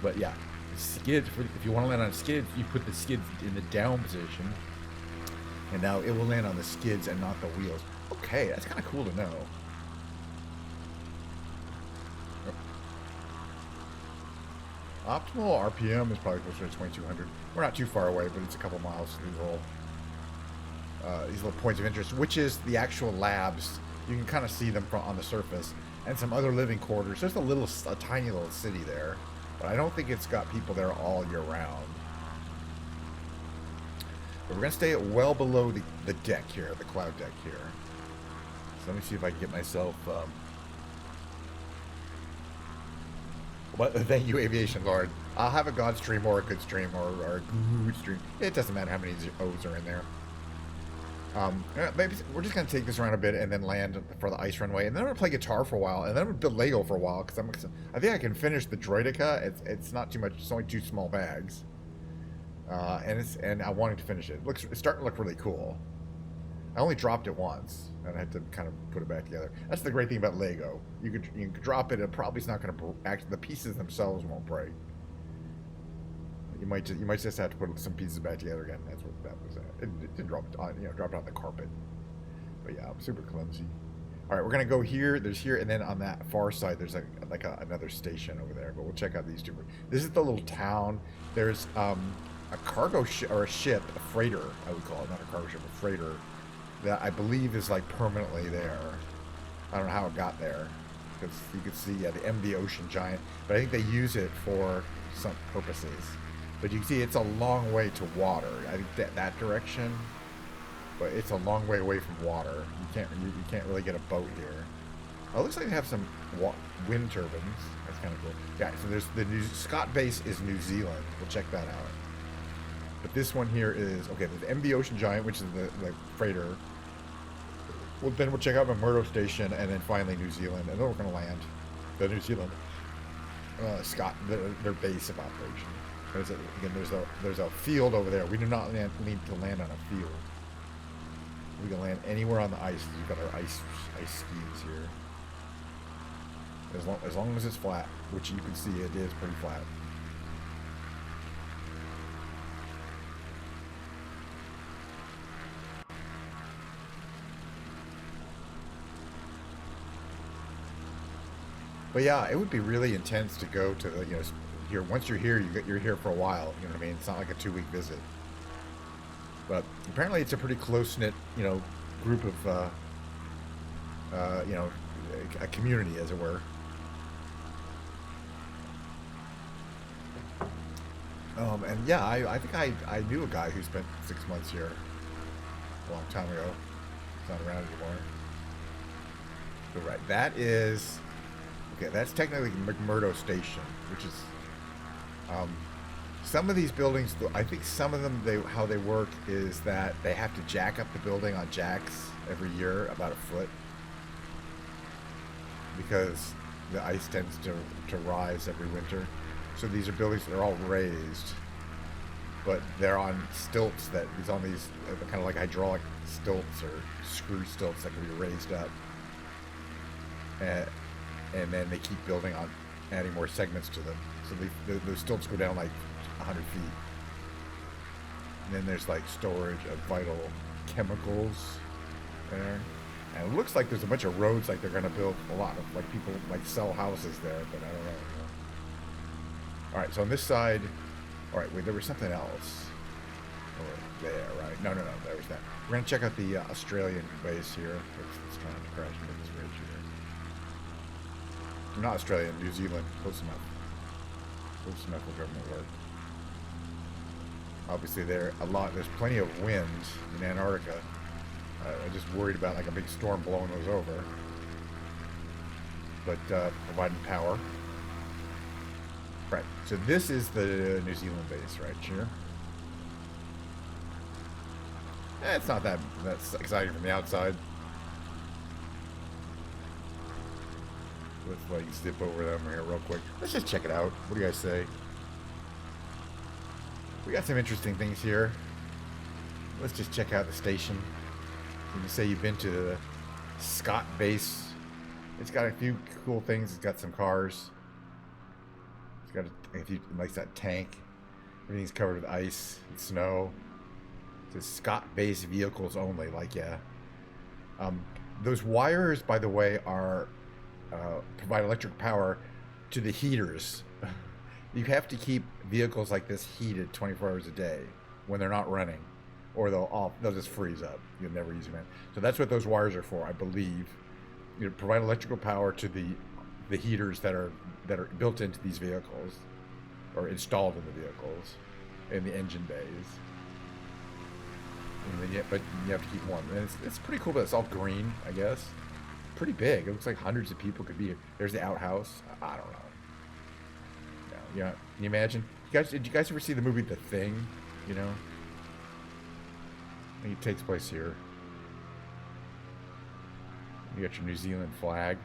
But yeah, skids, if you want to land on skids, you put the skids in the down position. And now it will land on the skids and not the wheels. Okay, that's kind of cool to know. Optimal RPM is probably closer to 2200. We're not too far away, but it's a couple miles to these little points of interest, which is the actual labs. You can kind of see them on the surface. And some other living quarters. There's a tiny little city there, but I don't think it's got people there all year round. But we're gonna stay well below the deck here, the cloud deck here. So let me see if I can get myself. But thank you, Aviation Lord. I'll have a God stream or a good stream or a good stream. It doesn't matter how many O's are in there. Maybe we're just gonna take this around a bit and then land for the ice runway, and then I'm gonna play guitar for a while, and then I'm gonna build Lego for a while because I think I can finish the Droideka. It's not too much. It's only 2 small bags, and I wanted to finish it. It's starting to look really cool. I only dropped it once, and I had to kind of put it back together. That's the great thing about Lego. You could drop it, and probably it's not gonna the pieces themselves won't break. You might just have to put some pieces back together again. That's what that was. It didn't drop it on, drop it on the carpet. But yeah, I'm super clumsy. All right, we're gonna go here. There's here, and then on that far side, there's another station over there. But we'll check out these two. This is the little town. There's a cargo ship or a freighter, I would call it, not a cargo ship, a freighter, that I believe is like permanently there. I don't know how it got there, because you can see the MV Ocean Giant, but I think they use it for some purposes. But you can see it's a long way to water. I think that direction, but it's a long way away from water. You can't really get a boat here. Oh, it looks like they have some wind turbines. That's kind of cool. Yeah, so there's Scott base is New Zealand. We'll check that out. But this one here is okay. There's MV Ocean Giant, which is the freighter. Well, then we'll check out McMurdo Station, and then finally New Zealand, and then we're gonna land the New Zealand Scott their base of operation. There's a field over there. We do not need to land on a field. We can land anywhere on the ice. We've got our ice skis here. As long as it's flat, which you can see it is pretty flat. But yeah, it would be really intense to go to the, you know, here. Once you're here, you're here for a while. You know what I mean? It's not like a 2-week visit. But apparently, it's a pretty close knit, you know, group of, you know, a community, as it were. And yeah, I think I knew a guy who spent 6 months here a long time ago. He's not around anymore. But right, that is okay. That's technically McMurdo Station, which is some of these buildings. I think some of them, how they work is that they have to jack up the building on jacks every year about a foot because the ice tends to rise every winter. So these are buildings that are all raised, but they're on stilts that is on these kind of like hydraulic stilts or screw stilts that can be raised up, and then they keep building on, adding more segments to them. So those stilts go down like 100 feet. And then there's like storage of vital chemicals there. And it looks like there's a bunch of roads, like they're going to build a lot of, like, people like sell houses there, but I don't know. All right, so on this side, all right, wait, there was something else. Over there, right? No, there was that. We're going to check out the Australian base here. It's trying to crash into this ridge here. Not Australian, New Zealand. Close enough. Close enough for government work. Obviously, there's plenty of wind in Antarctica. I'm just worried about like a big storm blowing those over. But providing power. Right, so this is the New Zealand base right here. It's not that's exciting from the outside. Let's like zip over them here real quick. Let's just check it out. What do you guys say? We got some interesting things here. Let's just check out the station. You say you've been to the Scott base. It's got a few cool things. It's got some cars. It's got a few, like that tank. Everything's covered with ice and snow. It says Scott base vehicles only. Like, yeah. Those wires, by the way, are provide electric power to the heaters. You have to keep vehicles like this heated 24 hours a day when they're not running, or they'll just freeze up. You'll never use them. So that's what those wires are for, I believe. You know, provide electrical power to the heaters that are built into these vehicles, or installed in the vehicles, in the engine bays. But you have to keep warm. And it's pretty cool that it's all green, I guess. Pretty big. It looks like hundreds of people could be here. There's the outhouse. I don't know. Yeah, can you imagine? Did you guys ever see the movie The Thing? You know? I think it takes place here. You got your New Zealand flag.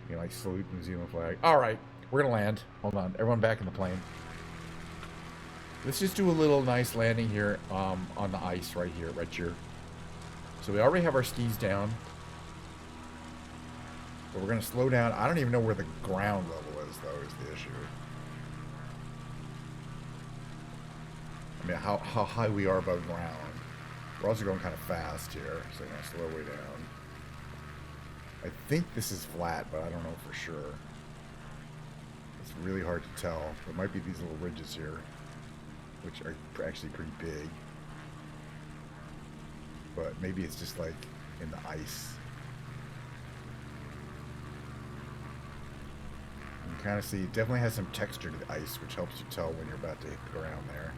You can like salute the New Zealand flag. Alright, we're gonna land. Hold on. Everyone back in the plane. Let's just do a little nice landing here on the ice right here. So we already have our skis down. But we're gonna slow down. I don't even know where the ground level is, though, is the issue. I mean, how high we are above ground. We're also going kind of fast here, so we're going to slow way down. I think this is flat, but I don't know for sure. It's really hard to tell. It might be these little ridges here, which are actually pretty big. But maybe it's just like in the ice. You can kind of see, it definitely has some texture to the ice, which helps you tell when you're about to hit the ground there.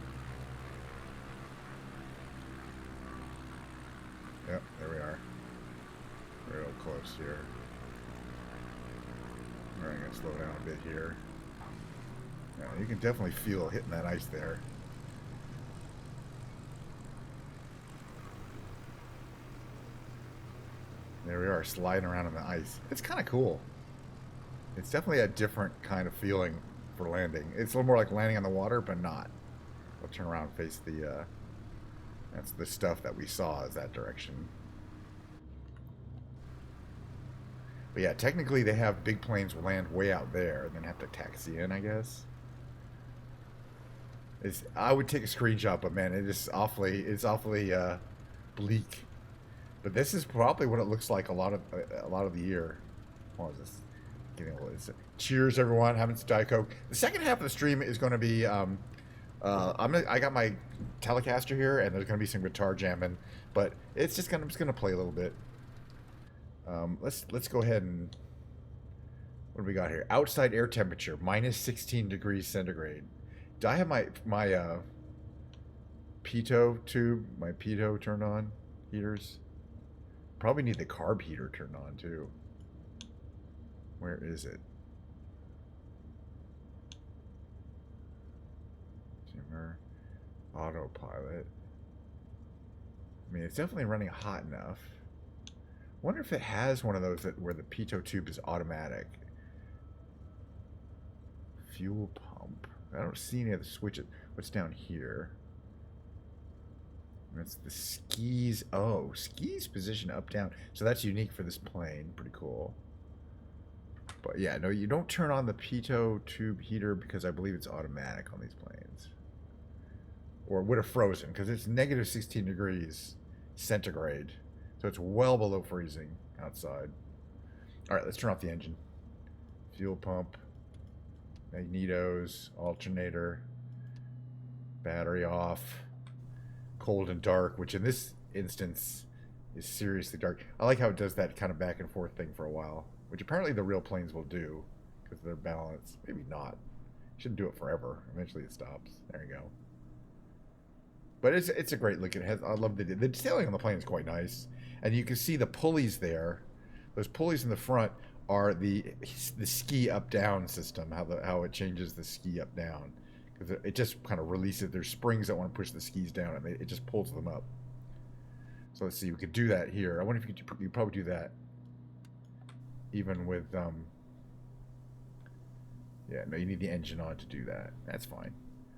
Yep, there we are. We're real close here. Alright, I'm going to slow down a bit here. Yeah, you can definitely feel hitting that ice there. There we are, sliding around on the ice. It's kind of cool. It's definitely a different kind of feeling for landing. It's a little more like landing on the water, but not. I'll turn around and face the... that's the stuff that we saw is that direction. But yeah, technically they have big planes will land way out there and then have to taxi in, I guess. I would take a screenshot, but man, it's awfully bleak. But this is probably what it looks like a lot of the year. What was this? Getting a little. Cheers, everyone! Having some Diet Coke. The second half of the stream is going to be. I got my Telecaster here, and there's going to be some guitar jamming, but I'm just gonna play a little bit. Let's go ahead and what do we got here? Outside air temperature minus 16 degrees centigrade. Do I have my pitot tube, my pitot turned on? Heaters. Probably need the carb heater turned on too. Where is it? Dimmer. Autopilot. I mean, it's definitely running hot enough. Wonder if it has one of those where the pitot tube is automatic. Fuel pump. I don't see any of the switches. What's down here? That's the skis. Oh, skis position up, down. So that's unique for this plane. Pretty cool. But yeah, no, you don't turn on the pitot tube heater because I believe it's automatic on these planes. Or it would have frozen because it's negative 16 degrees centigrade. So it's well below freezing outside. All right, let's turn off the engine. Fuel pump. Magnetos, alternator, battery off, cold and dark, which in this instance is seriously dark. I like how it does that kind of back and forth thing for a while, which apparently the real planes will do because they're balanced. Maybe not. Shouldn't do it forever. Eventually it stops. There you go. But it's a great look. I love the detailing on the plane is quite nice, and you can see the pulleys there. Those pulleys in the front are the ski up down system, how it changes the ski up down, because it just kind of releases. There's springs that want to push the skis down, and it just pulls them up. So let's see, we could do that here. I wonder if you probably do that even with yeah, no, you need the engine on to do that. That's fine.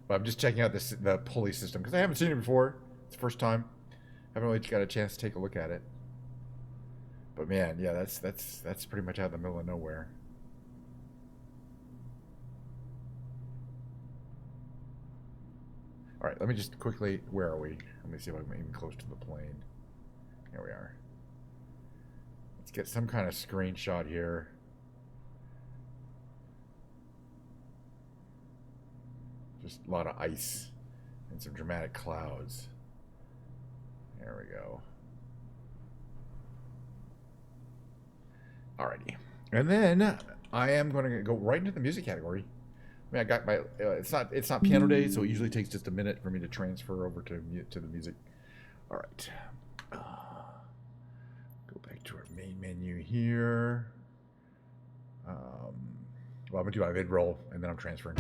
But I'm just checking out the pulley system because I haven't seen it before. It's the first time. Haven't really got a chance to take a look at it. But man, yeah, that's pretty much out of the middle of nowhere. All right, let me just quickly. Where are we? Let me see if I'm even close to the plane. Here we are. Let's get some kind of screenshot here. Just a lot of ice and some dramatic clouds. There we go. Alrighty. And then I am going to go right into the music category. I mean, I got my it's not piano day, so it usually takes just a minute for me to transfer over to the music. All right. Go back to our main menu here. Well, I'm gonna do my mid roll, and then I'm transferring.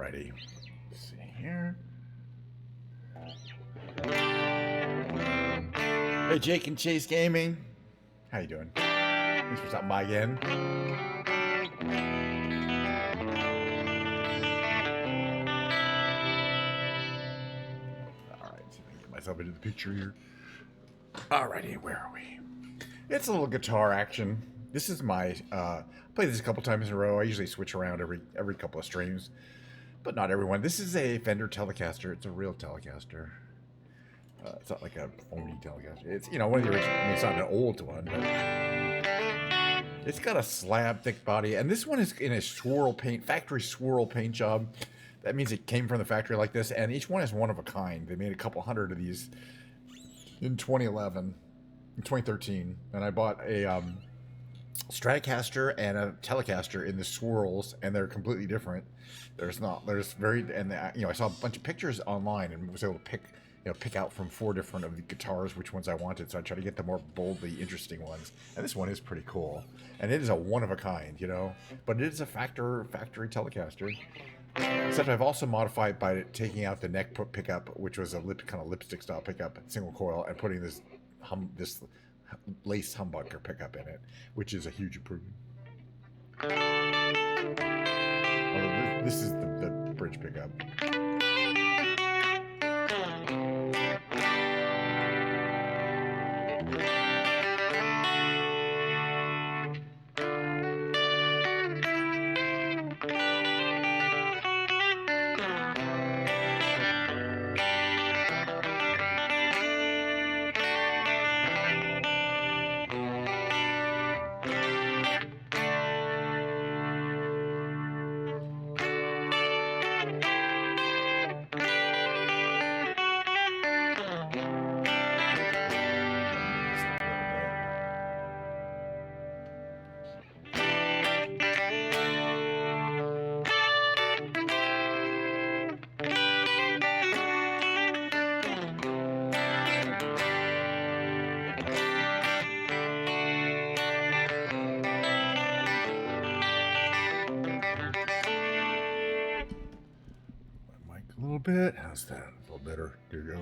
Alrighty. Let's see here. Hey, Jake and Chase Gaming. How you doing? Thanks for stopping by again. Alright, see if I can get myself into the picture here. Alrighty, where are we? It's a little guitar action. This is my, I play this a couple times in a row. I usually switch around every couple of streams, but not everyone. This is a Fender Telecaster. It's a real Telecaster. It's not like a phony Telecaster. It's, you know, one of the original. I mean, it's not an old one, but it's got a slab thick body. And this one is in a swirl paint, factory swirl paint job. That means it came from the factory like this. And each one is one of a kind. They made a couple hundred of these in 2011, in 2013. And I bought a Stratocaster and a Telecaster in the swirls, and they're completely different. There's very, and you know, I saw a bunch of pictures online and was able to pick out from 4 different of the guitars which ones I wanted. So I tried to get the more boldly interesting ones, and this one is pretty cool, and it is a one of a kind, you know, but it is a factory Telecaster. Except I've also modified by taking out the neck pickup, which was a kind of lipstick style pickup, single coil, and putting this lace humbucker pickup in it, which is a huge improvement. Although this is the bridge pickup. Bit. How's that? A little better. There you go.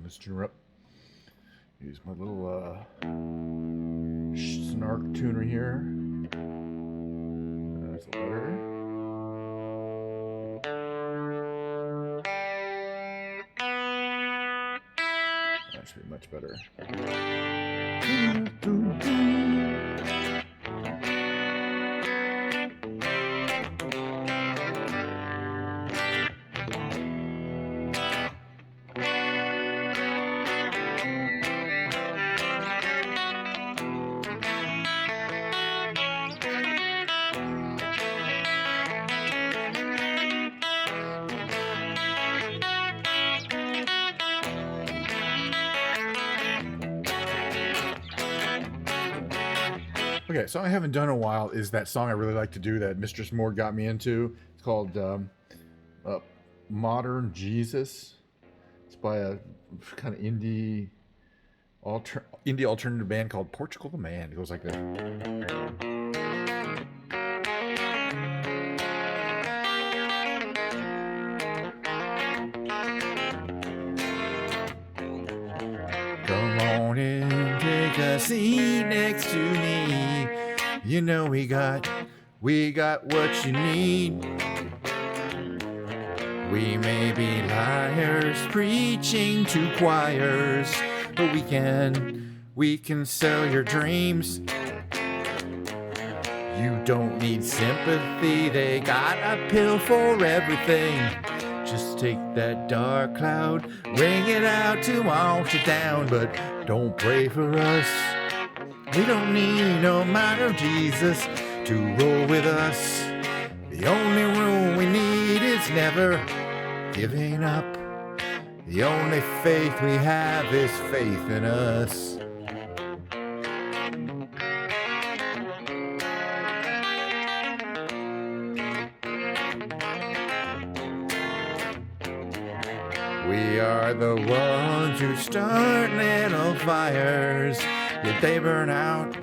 Let's tune her up. Use my little snark tuner here. That's better. That should be much better. Okay, song I haven't done in a while is that song I really like to do that Mistress Morg got me into. It's called Modern Jesus. It's by a kind of indie alternative band called Portugal the Man. It goes like this. Come on and take a seat next to me. You know we got what you need. We may be liars preaching to choirs, but we can sell your dreams. You don't need sympathy, they got a pill for everything. Just take that dark cloud, bring it out to wash it down, but don't pray for us. We don't need no minor Jesus to roll with us. The only rule we need is never giving up. The only faith we have is faith in us. We are the ones who start little fires, yet they burn out.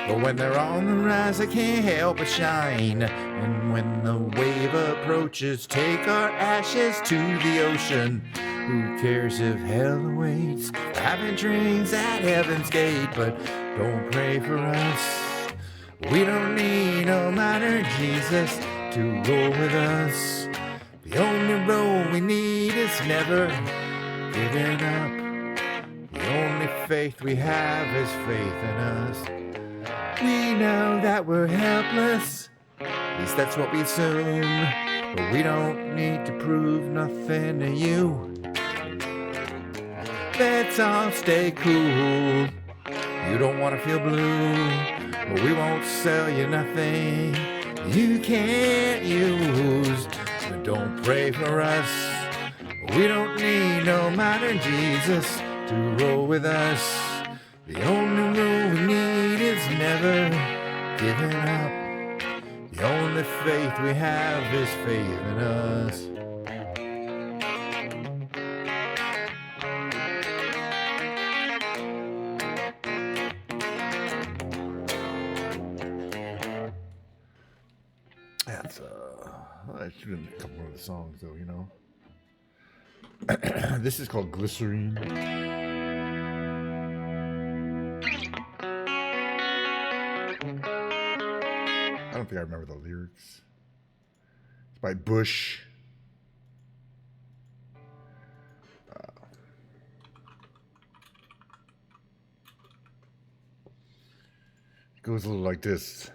But when they're on the rise, they can't help but shine. And when the wave approaches, take our ashes to the ocean. Who cares if hell awaits? We're having drinks at heaven's gate, but don't pray for us. We don't need no minor Jesus to roll with us. The only role we need is never giving up. The only faith we have is faith in us. We know that we're helpless, at least that's what we assume, but we don't need to prove nothing to you. Let's all stay cool. You don't want to feel blue, but we won't sell you nothing you can't use. But don't pray for us. We don't need no minor Jesus to roll with us. The only rule we need is never giving up. The only faith we have is faith in us. That's I should have a couple of the songs though, you know. This is called Glycerine. I don't think I remember the lyrics. It's by Bush. It goes a little like this.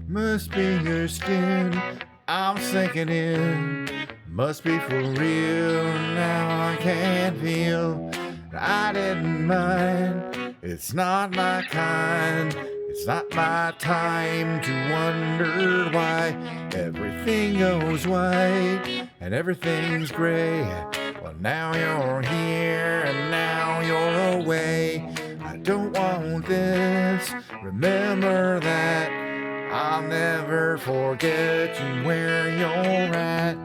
Must be your skin, I'm sinking in. Must be for real, now I can't feel. I didn't mind, it's not my kind. It's not my time to wonder why everything goes white and everything's gray. Well, now you're here and now you're away. I don't want this, remember that. I'll never forget you where you're at.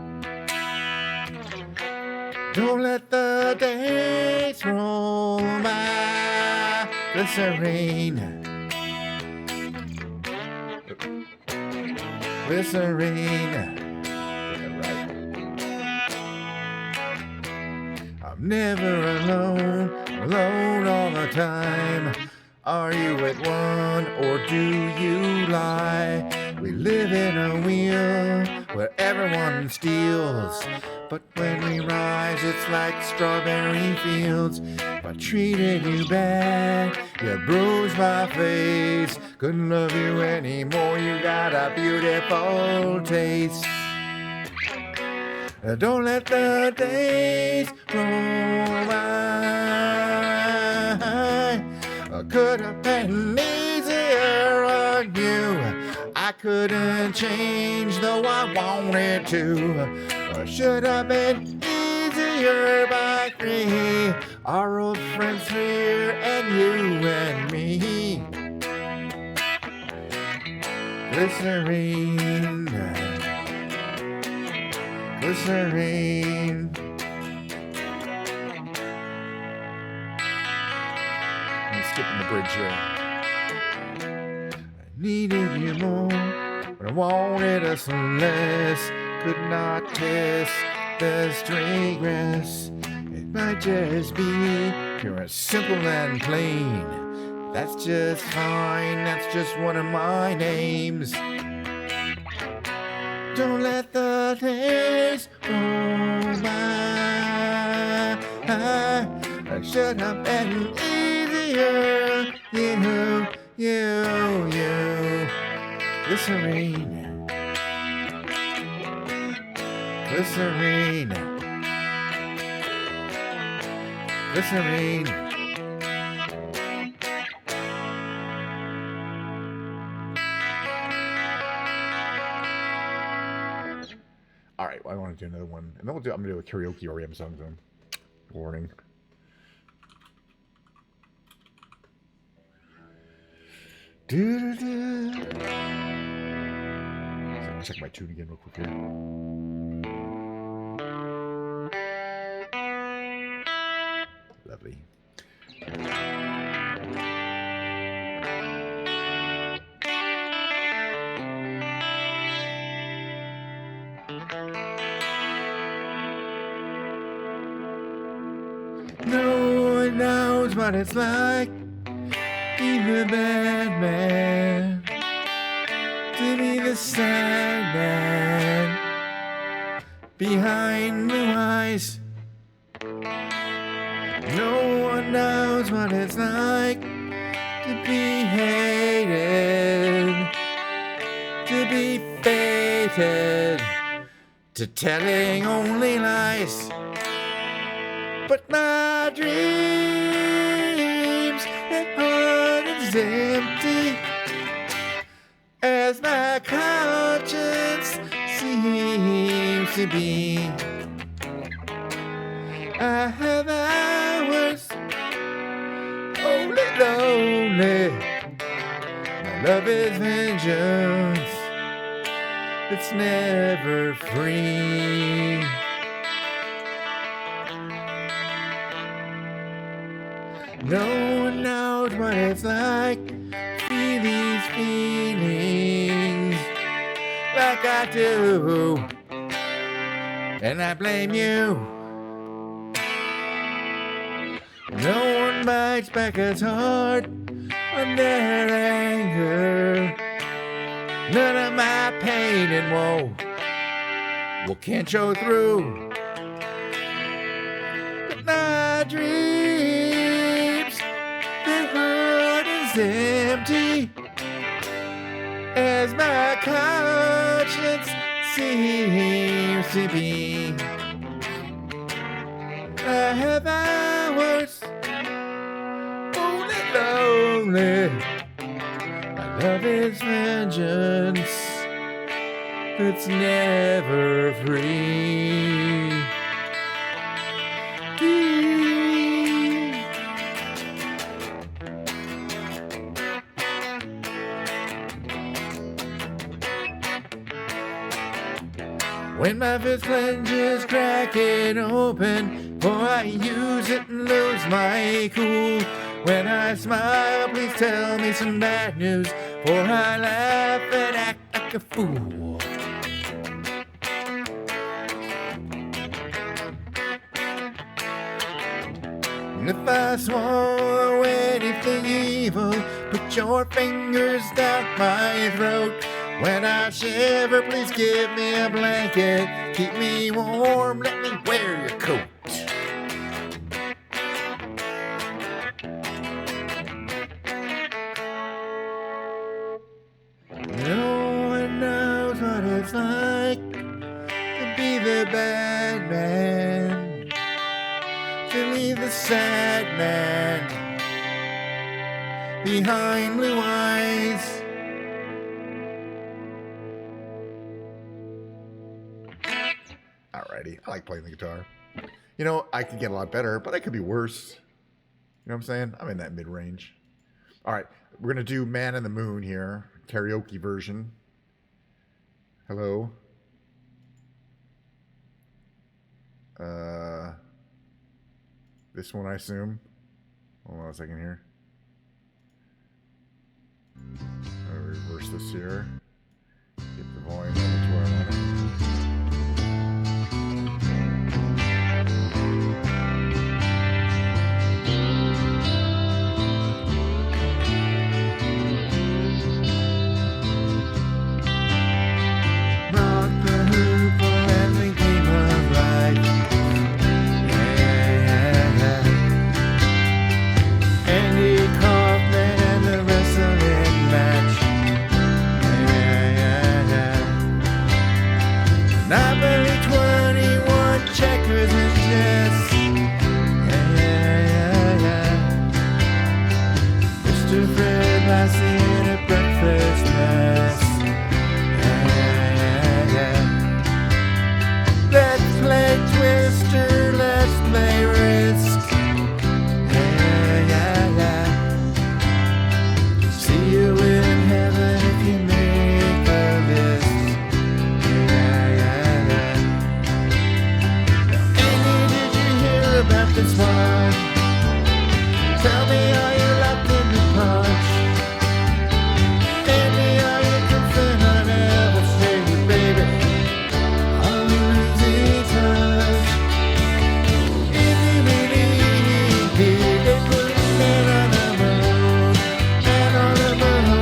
Don't let the days roll by. Glycerine. Glycerine. I'm never alone, alone all the time. Are you at one or do you lie? We live in a wheel where everyone steals, but when we rise it's like strawberry fields. If I treated you bad, you bruised my face. Couldn't love you anymore, you got a beautiful taste. Don't let the days roll by. Could have been easier on you. I couldn't change though I wanted to. Or should have been easier by three. Our old friends here and you and me. Glycerine. Glycerine. Skipping the bridge here. I needed you more, but I wanted us less. Could not test the straight. It might just be pure and simple and plain. That's just fine, that's just one of my names. Don't let the days go by. shut up and easier. You. Glycerine. Glycerine. Glycerine. All right, well, I want to do another one, and then I'm gonna do a karaoke REM song. Warning. Check my tune again real quick here. Lovely. No one knows what it's like, even the bad man, to be the sad man behind blue eyes. No one knows what it's like to be hated, to be fated, to telling only lies. But my dreams, their heart is empty, as my conscience seems to be. I have hours only lonely. My love is vengeance, it's never free. No one knows what it's like to feel these feelings like I do, and I blame you. No one bites back as hard on their anger. None of my pain and woe can't show through. But my dreams, their heart is empty, as my conscience seems to be. I have hours only lonely. My love is vengeance that's never free. When my fist clenches, cracking open, for I use it and lose my cool. When I smile, please tell me some bad news, for I laugh and act like a fool. And if I swallow anything evil, put your fingers down my throat. When I shiver, please give me a blanket. Keep me warm, let me wear your coat. No one knows what it's like to be the bad man, to leave the sad man behind blue eyes. Alrighty, I like playing the guitar. You know, I could get a lot better, but I could be worse. You know what I'm saying? I'm in that mid-range. All right, we're going to do Man in the Moon here, karaoke version. Hello. This one, I assume. Hold on a second here. I'll reverse this here. Get the volume over to where I want it. this one. Tell me, are you locked in the punch? Tell me, are you confident I never stay with baby? Are we losing touch? If you believe they put a man on the moon, man on the moon.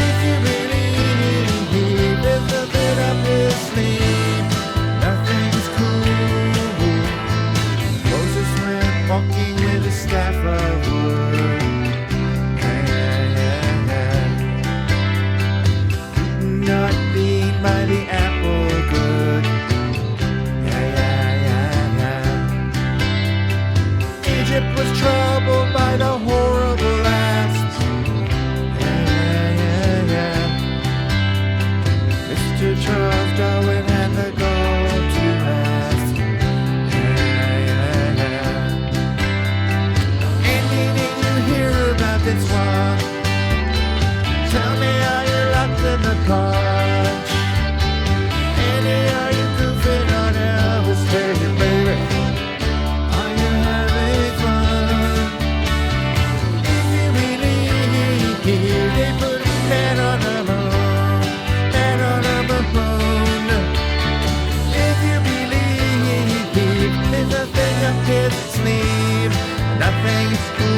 If you believe there's nothing up his sleeve, nothing's cool. Moses went walking with a staff of wood. Not being by the apple good. Egypt was troubled by the horrible last. Mr. Charles Darwin had the goal to ask. Anything you hear about this one? Tell me, are you locked in the punch? Any, are you goofing on Elvis Taylor, baby? Are you having fun? If you believe they put a man on the moon, man on the moon. If you believe there's nothing up his sleeve, nothing's cool.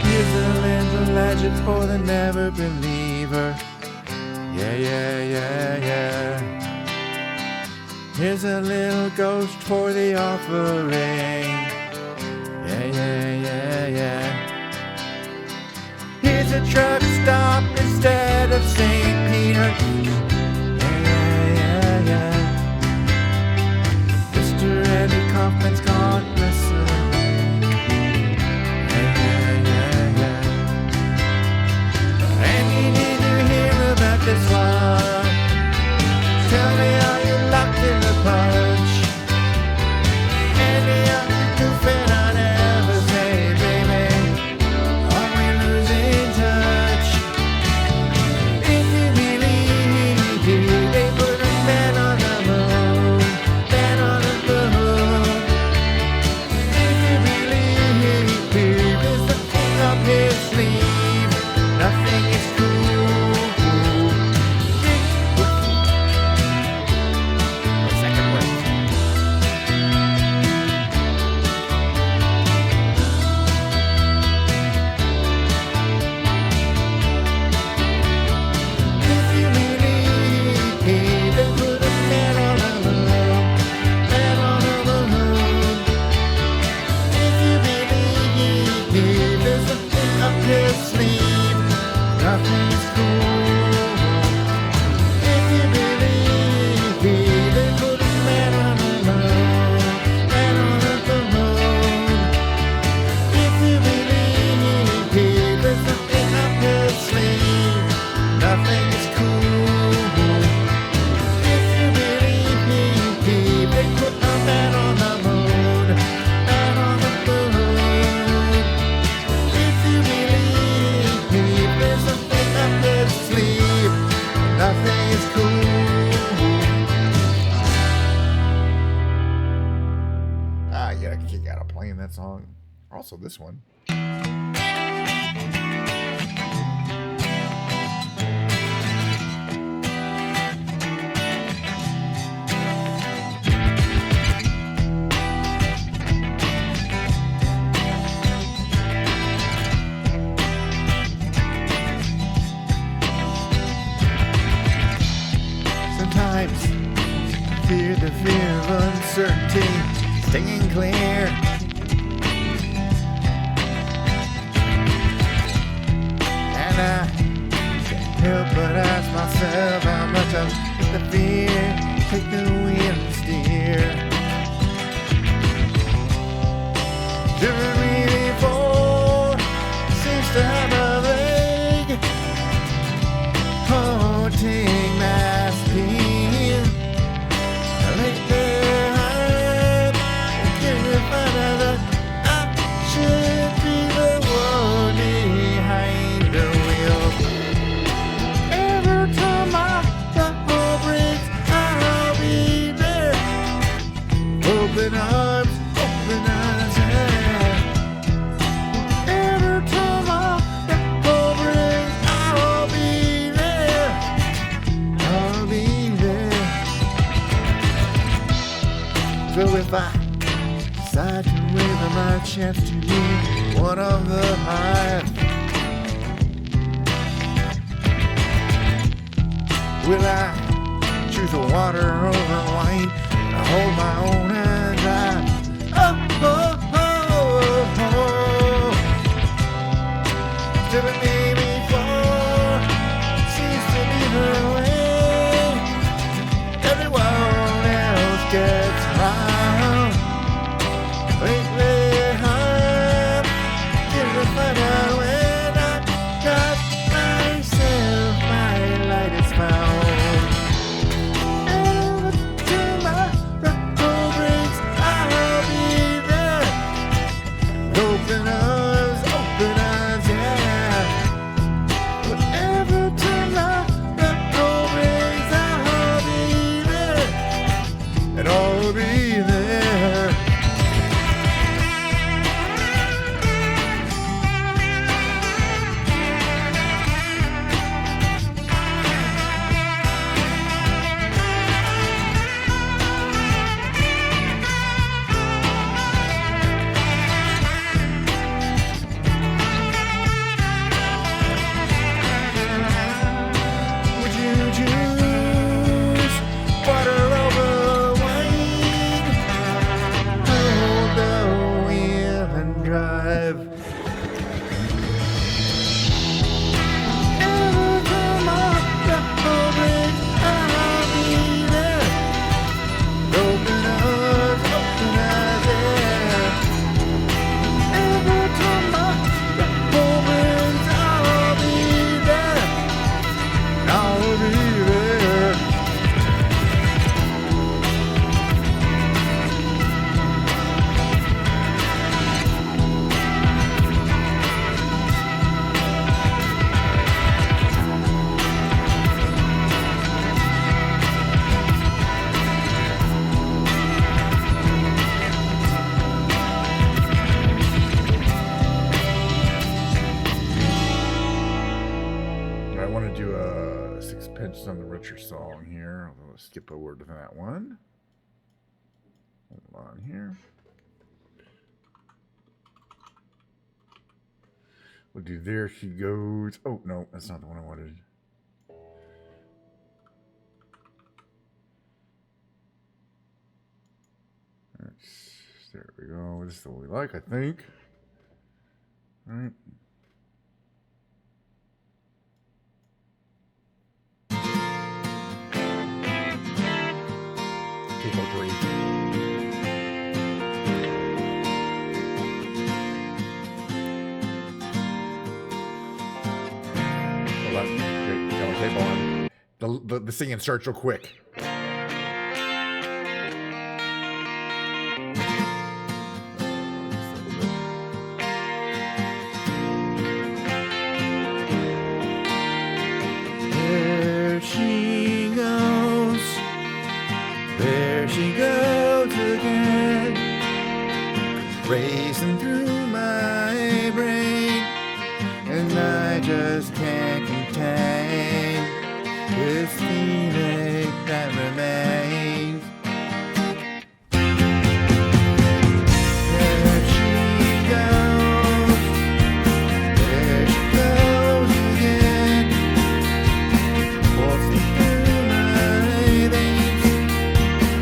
Here's a little legend for the never believer. Yeah. Here's a little ghost for the offering. Yeah. Here's a truck stop instead of St. Peter. Yeah. Mr. Eddie Kaufman's gone missing. And you need to hear about this one. Tell me, are you locked in the punch? Any are you goofing on ever say, baby? Are we losing touch? If you believe they put a man on the moon, man on the moon. If you believe there's nothing up his sleeve, nothing is cool. Second word. If you believe they put a man on the moon, man on the moon. If you believe there's nothing up his sleeve, nothing's cool. If you believe they put a man on the moon, man on the moon. If you believe there's nothing up his sleeve, nothing is cool. If you believe they put a man on the moon, man on the moon. If you believe there's nothing up his sleeve, nothing is cool. You get a kick out of playing that song. Also, this one. Sometimes I fear the fear of uncertainty, staying clear. And I can't help but ask myself how much of the fear take the wheel and steer. Driven me before, seems to have a leg, haunting my skin. Late behind open arms, yeah. Every time I over it, I'll be there. I'll be there. So if I decide to waver my chance to be one of the hive, will I choose the water over wine? I hold my own and drive. Still it me before, seems to be the way. Everyone else gets round. Lately, I'm getting find out when I got myself, my light is found. On the Richer song here. I'll skip over to that one. Hold on here. We'll do There She Goes. Oh, no, that's not the one I wanted. There we go. This is what we like, I think. All right. The singing starts real quick. There she goes again, racing through my brain, and I just can't contain this feeling that remains. There she goes again, waltzing through my veins,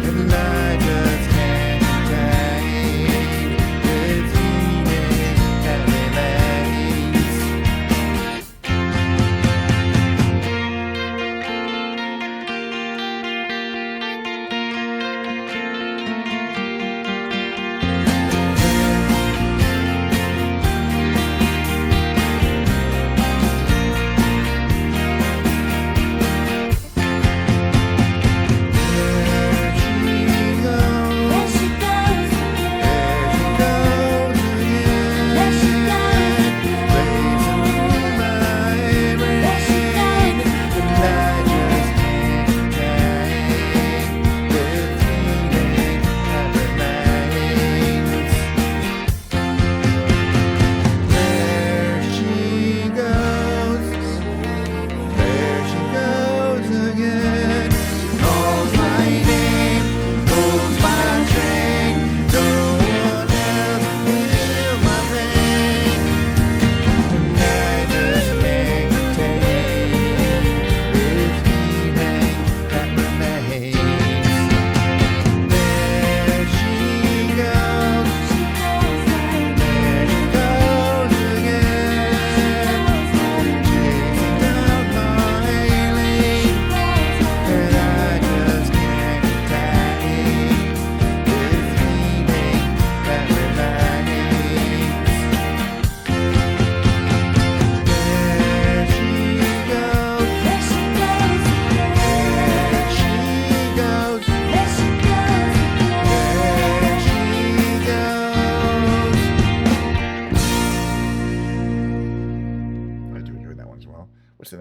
and I just can't contain this feeling that remains.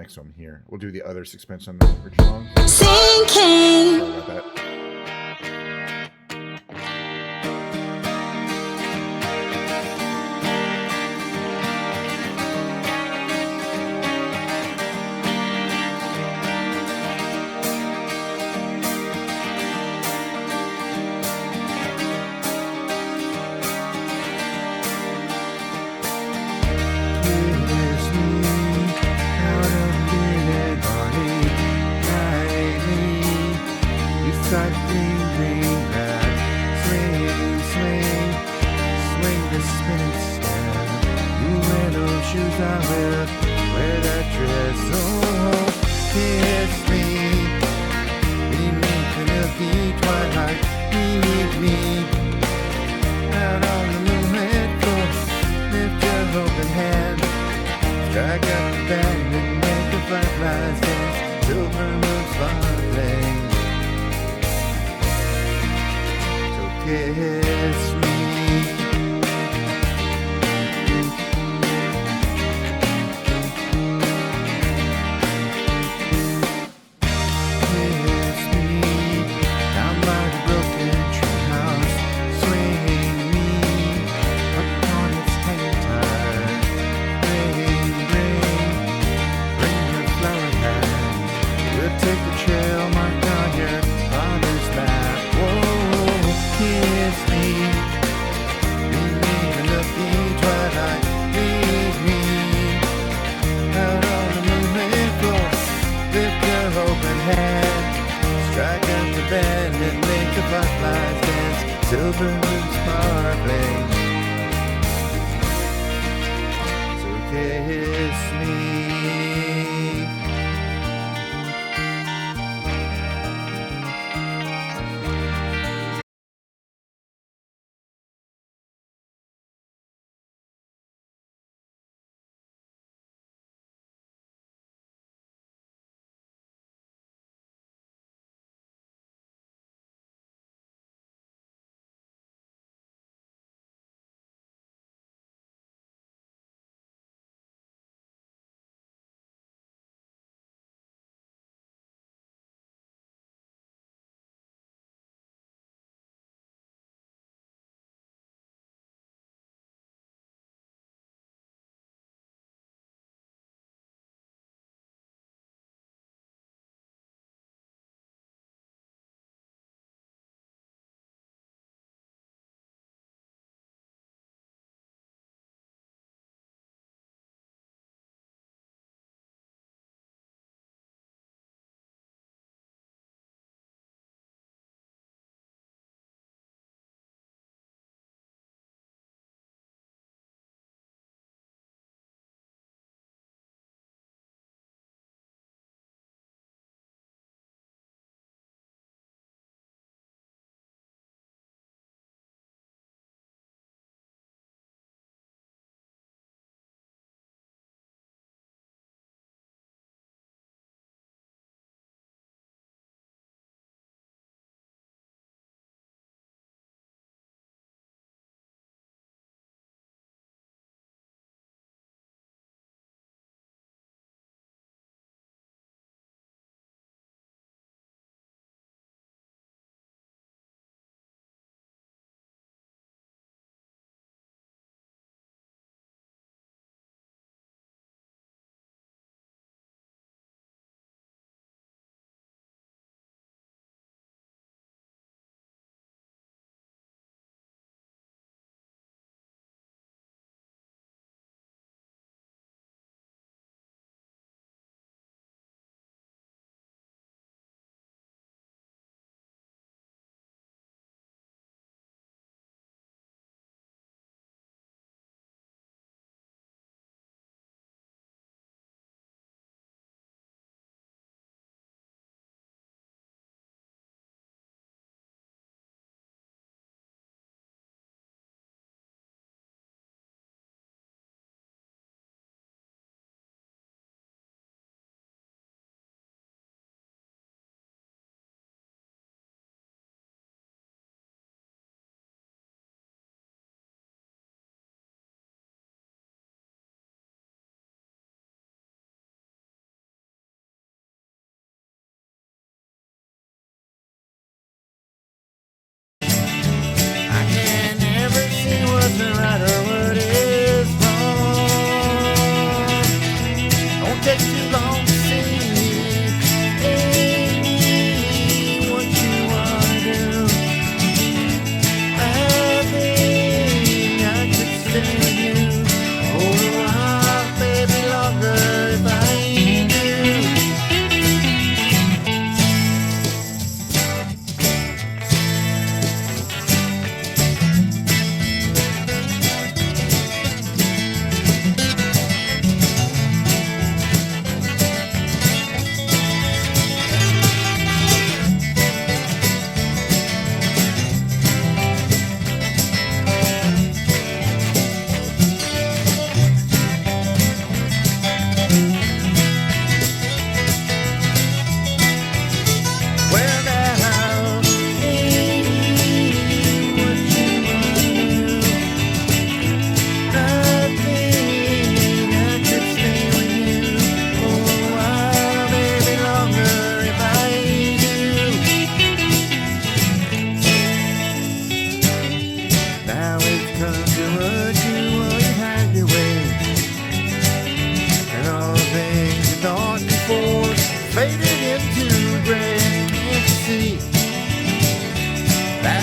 next one here. We'll do the other sixpence on the original song. Sinking. Sorry about that. Shoes I wear that dress. Oh, kiss me beneath the milky twilight. Meet me out on the moonlit floor. Lift your open hand, strike up the band and make the fireflies dance. Silver moon sparkling. So kiss me. Take the trail marked on your father's map. Whoa, kiss me beneath the milky twilight. Lead me out on the moonlit floor. Lift your open hand, strike up the band and make the fireflies dance. Silver moon sparkling. So kiss me.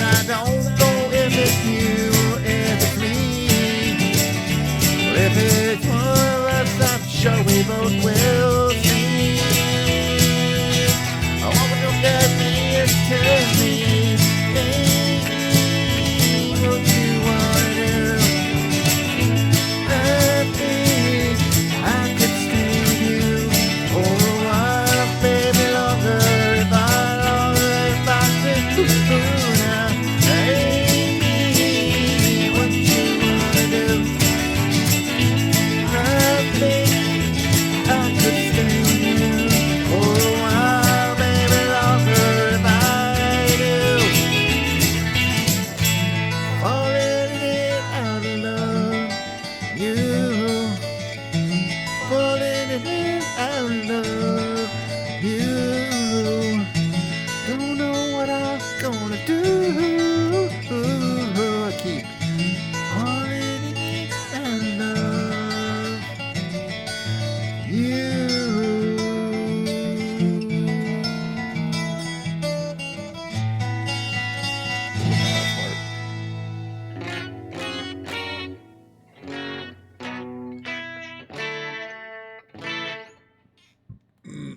I don't know if it's you or if it's me. Well, if it's one of us, I'm sure we both will see. I want you to look at me and tell me, baby, what you wanna do. I think I could stay with you for a while, baby, longer if I could do now. Baby, what you wanna do? I think I could stay with you for a while, baby, longer if I do. Falling in out of love, you. Falling in out of love, you. Don't know what I'm gonna do. I keep falling in out of love, you.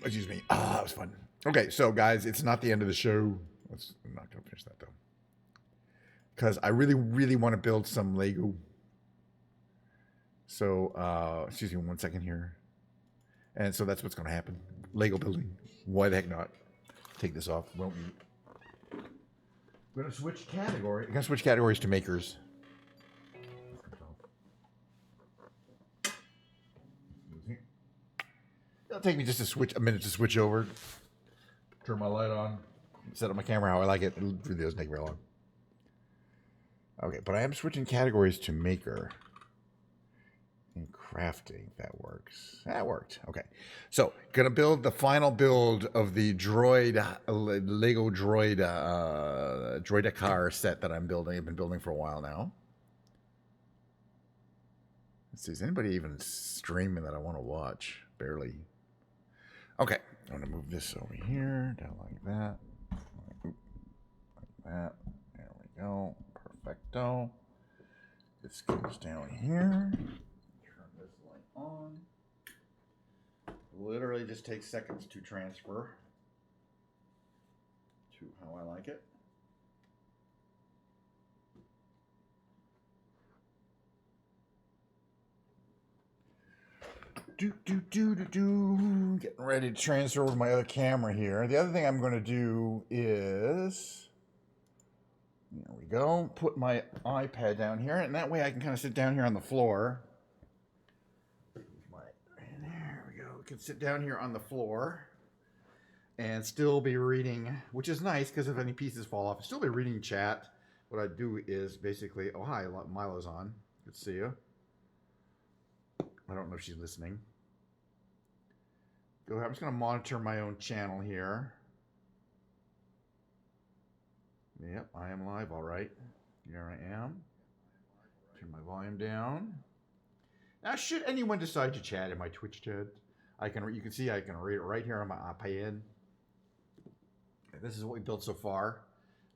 Excuse me. Ah, that was fun. Okay, so guys, it's not the end of the show. I'm not gonna finish that though, because I really, really want to build some Lego. So, excuse me 1 second here. And so that's what's gonna happen. Lego building. Why the heck not? Take this off. Won't you? We're gonna switch category. We're gonna switch categories to makers. It'll take me just a minute to switch over. Turn my light on. Set up my camera how I like it. It really doesn't take very long. Okay, but I am switching categories to maker. And crafting. That works. That worked. Okay. So, gonna build the final build of the droid, Lego droid, Droidacar set that I'm building. I've been building for a while now. Let's see, is anybody even streaming that I want to watch? Barely. Okay, I'm gonna move this over here, down like that. Like that. There we go. Perfecto. This goes down here. Turn this light on. Literally just takes seconds to transfer to how I like it. Getting ready to transfer over my other camera here. The other thing I'm going to do is, there we go, put my iPad down here, and that way I can kind of sit down here on the floor. There we go. I can sit down here on the floor and still be reading, which is nice because if any pieces fall off, I'll still be reading chat. What I do is basically, oh hi, Milo's on. Good to see you. I don't know if she's listening. Go ahead. I'm just going to monitor my own channel here. Yep, I am live. All right. Here I am. Turn my volume down. Now, should anyone decide to chat in my Twitch chat, you can see I can read it right here on my iPad. This is what we built so far.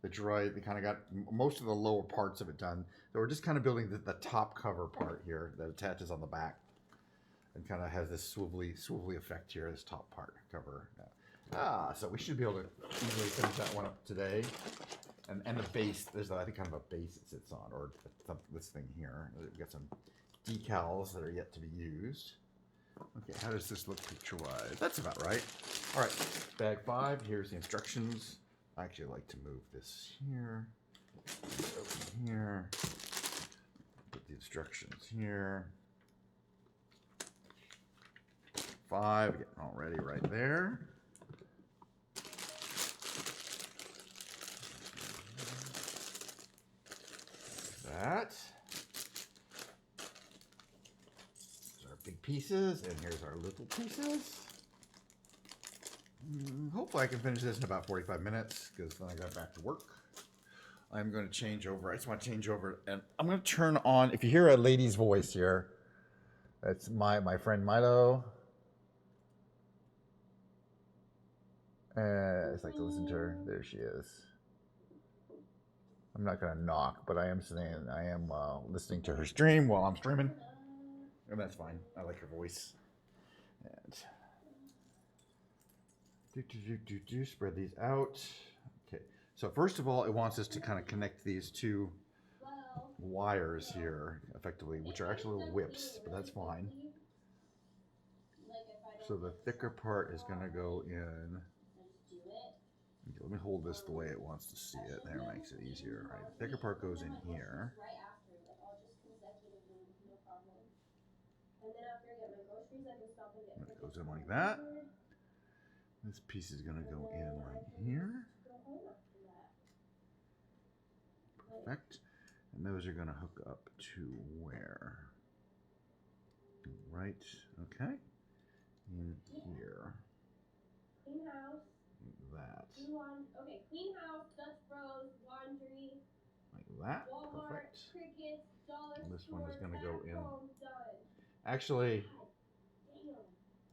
The droid, we kind of got most of the lower parts of it done. So we're just kind of building the top cover part here that attaches on the back. And kind of has this swivelly effect here, this top part cover. So we should be able to easily finish that one up today. And the base, there's I think kind of a base it sits on, or this thing here. We've got some decals that are yet to be used. Okay, how does this look picture-wise? That's about right. All right, bag 5, here's the instructions. I actually like to move this here, over here, put the instructions here. 5, getting all ready right there. That. These are our big pieces, and here's our little pieces. Hopefully I can finish this in about 45 minutes, because then I got back to work. I'm going to change over. I just want to change over, and I'm going to turn on, if you hear a lady's voice here, that's my friend Milo. I just like to listen to her. There she is. I'm not gonna knock, but I am saying I am listening to her stream while I'm streaming, and that's fine. I like her voice. And spread these out. Okay, so first of all, it wants us to kind of connect these two wires here effectively, which are actually little whips, but that's fine. So the thicker part is going to go in. Okay, let me hold this the way it wants to see it. There makes it easier, right? The thicker part goes in here. It goes in like that. This piece is going to go in right here. Perfect. And those are going to hook up to where? Right, okay. In here. Clean house. That. Okay, clean house, Dutch Bros, laundry. Like that. Walmart, Perfect. Crickets, dollar And this store, one is going to go in. done. Actually,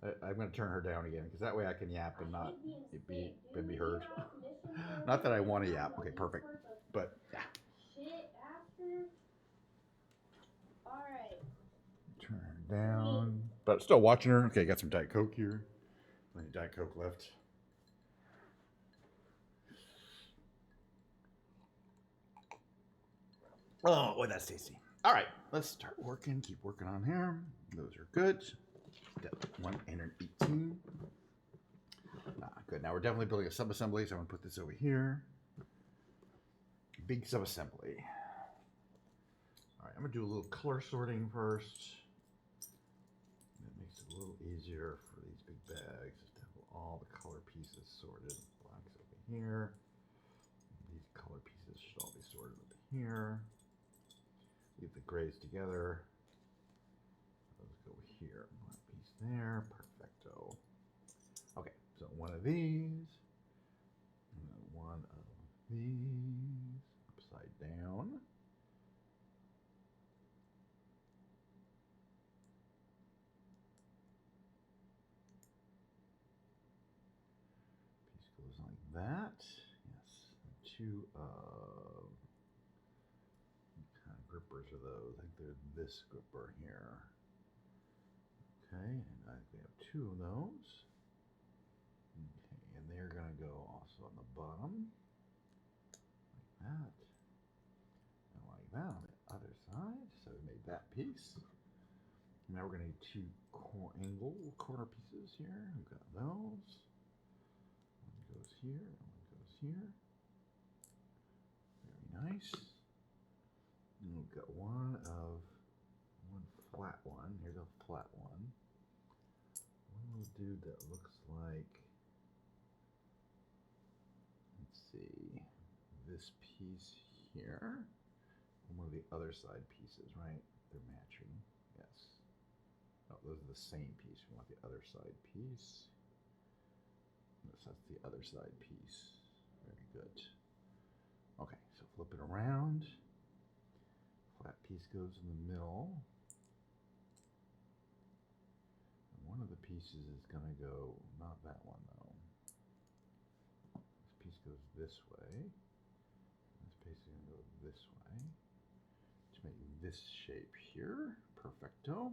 Damn. I'm going to turn her down again because that way I can yap and not be heard. Clean house, mission Not that I want to board, yap. Okay, perfect. But yeah. shit after. Alright. Turn her down. But still watching her. Okay, got some Diet Coke here. Plenty of Diet Coke left. Oh, boy, that's tasty. All right, let's start working. Keep working on here. Those are good. Step 118. Good. Now we're definitely building a subassembly, so I'm going to put this over here. Big subassembly. All right, I'm going to do a little color sorting first. That makes it a little easier for these big bags just to have all the color pieces sorted. Blacks over here. These color pieces should all be sorted over here. Leave the grays together. Those go here. One piece there. Perfecto. Okay, so one of these. And then one of these. Upside down. Piece goes like that. Yes. And two of. What kind of grippers are those? I think they're this gripper here. Okay, and I think we have two of those. Okay, and they're going to go also on the bottom. Like that. And like that on the other side. So we made that piece. Now we're going to need two corner pieces here. We've got those. One goes here, and one goes here. Very nice. And we've got one flat one. Here's a flat one. One little dude that looks like, let's see, this piece here. And one of the other side pieces, right? They're matching. Yes. No, those are the same piece. We want the other side piece. Yes, that's the other side piece. Very good. Okay, so flip it around. Flat piece goes in the middle. And one of the pieces is going to go, not that one though. This piece goes this way. This piece is going to go this way. To make this shape here. Perfecto.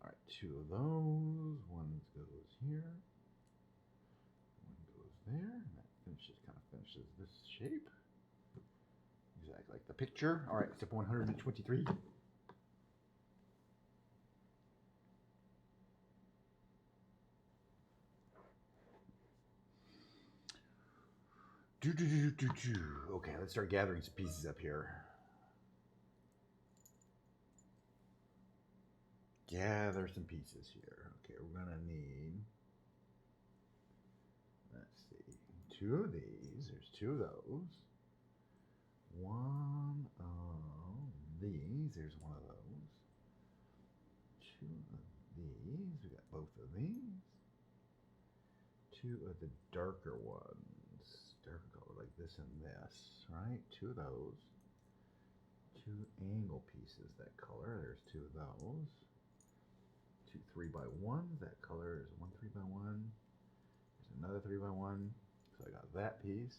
Alright, two of those. One goes here. One goes there. And that kind of finishes this shape. Exactly like the picture. Alright, step 123. Okay, let's start gathering some pieces up here. Gather some pieces here. Okay, we're gonna need, let's see, two of these. There's two of those. One of these. There's one of those. Two of these. We got both of these. Two of the darker ones. Darker color like this and this, right? Two of those. Two angle pieces that color. There's two of those. Two 3x1s. That color is one 3x1. There's another 3x1. So I got that piece.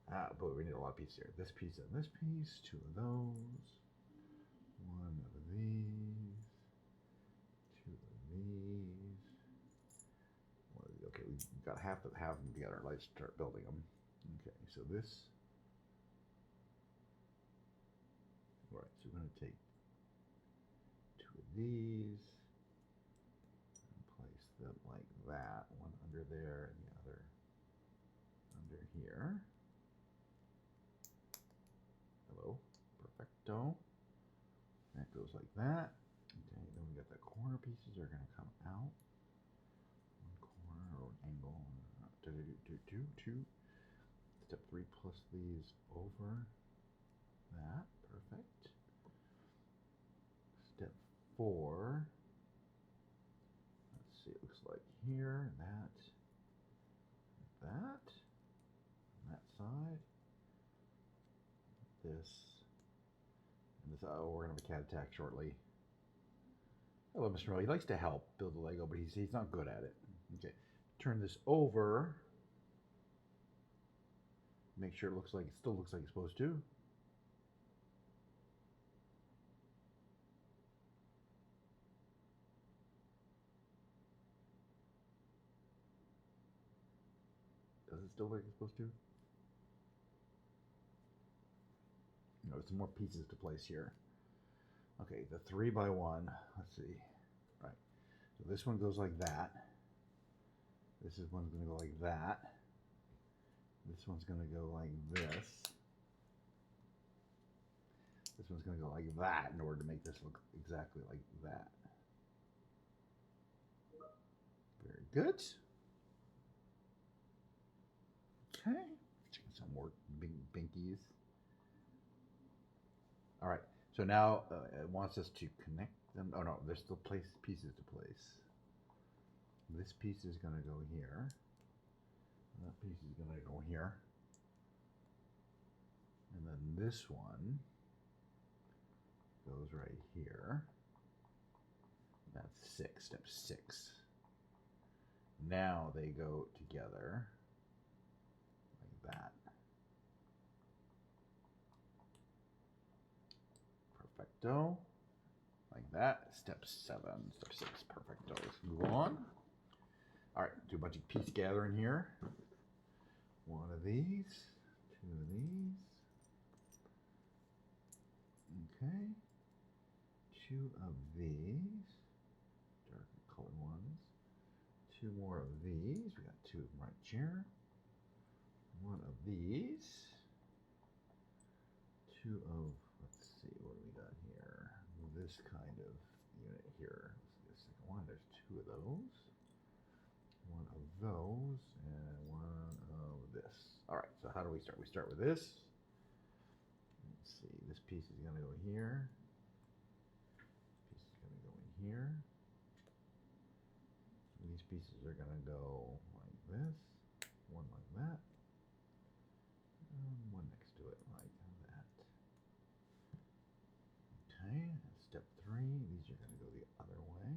But we need a lot of pieces here. This piece and this piece, 2 of those, 1 of these, 2 of these. Okay, we've got half of them together. Let's start building them. Okay, so this. All right, so we're going to take 2 of these and place them like that. One under there and the other under here. Hello, perfecto. That goes like that. Okay, then we got the corner pieces are going to come out. One corner or an angle. 2. Step 3 plus these over that. Perfect. Step 4. Let's see, it looks like here, that side. This. And this, oh, we're going to have a cat attack shortly. Hello, Mr. Miller. He likes to help build the Lego, but he's not good at it. Okay. Turn this over. Make sure it still looks like it's supposed to. Does it still look like it's supposed to? No, there's some more pieces to place here. Okay, the 3x1. Let's see. Right. So this one goes like that. This one's going to go like that. This one's going to go like this. This one's going to go like that in order to make this look exactly like that. Very good. Okay. Checking some more big binkies. All right. So now it wants us to connect them. Oh no, there's still pieces to place. This piece is going to go here. That piece is going to go here. And then this one goes right here. That's 6, step 6. Now they go together like that. Perfecto. Like that. Step 7, step 6, perfecto. Let's move on. All right, do a bunch of piece gathering here. 1 of these, 2 of these. Okay. 2 of these, darker colored ones. 2 more of these. We got 2 of them right here. 1 of these. 2 of, let's see, what do we got here? This kind of unit here. Let's see the second one. There's 2 of those. 1 of those and 1 of this. All right, so how do we start? We start with this. Let's see, this piece is going to go here. This piece is going to go in here. These pieces are going to go like this. 1 like that. And 1 next to it like that. Okay, step 3. These are going to go the other way.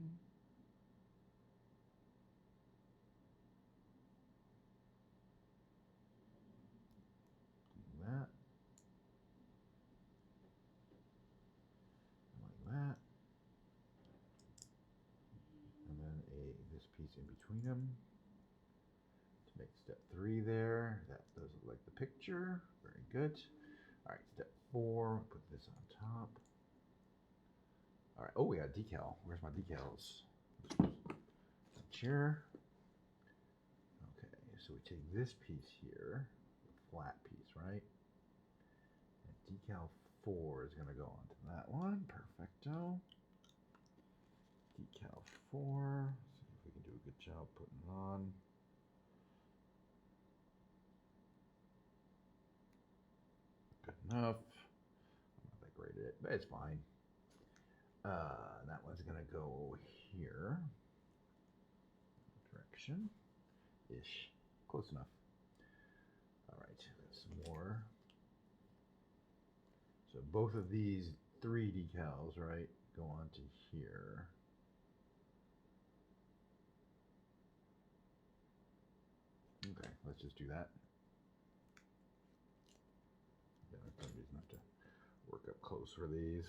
That, like that, and then this piece in between them to make step 3 there. That does look like the picture. Very good. All right, step 4. Put this on top. All right. Oh, we got a decal. Where's my decals? Chair. Okay, so we take this piece here. Flat piece, right? And decal 4 is going to go onto that one. Perfecto. Decal 4. See if we can do a good job putting it on. Good enough. I'm not that great at it, but it's fine. That one's going to go here. Direction. Ish. Close enough. Alright, some more. So both of these 3 decals, right, go onto here. Okay, let's just do that. close for these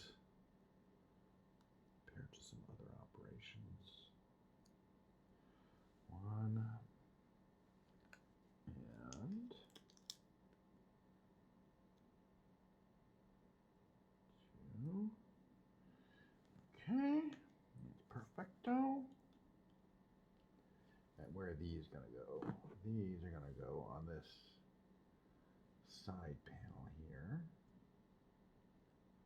compared to some other operations. 1 and 2. Okay, that's perfecto. And where are these going to go? These are going to go on this side panel here.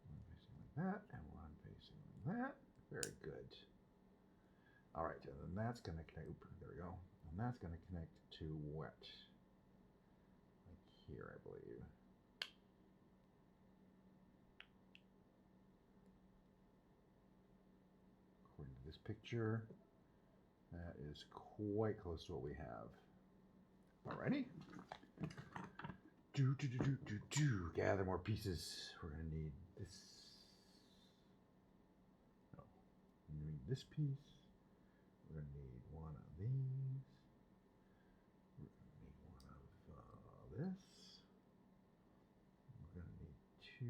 One facing like that, and one facing like that. Very good. All right, and then that's going to connect. There we go. And that's going to connect to what? Like here, I believe. According to this picture, that is quite close to what we have. Alrighty. Gather more pieces. We're gonna need this. No, we need this piece. We're gonna need one of these. We're gonna need one of this. We're gonna need 2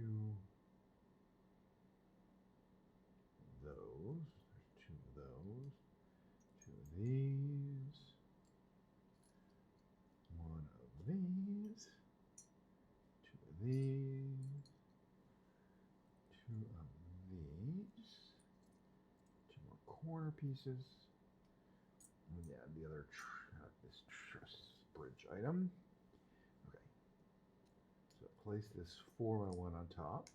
of those. There's 2 of those. 2 of these. 1 of these. 2 of these. 2 of these. 2 more corner pieces. And yeah, the other this truss bridge item. Okay. So place this 4x1 on top.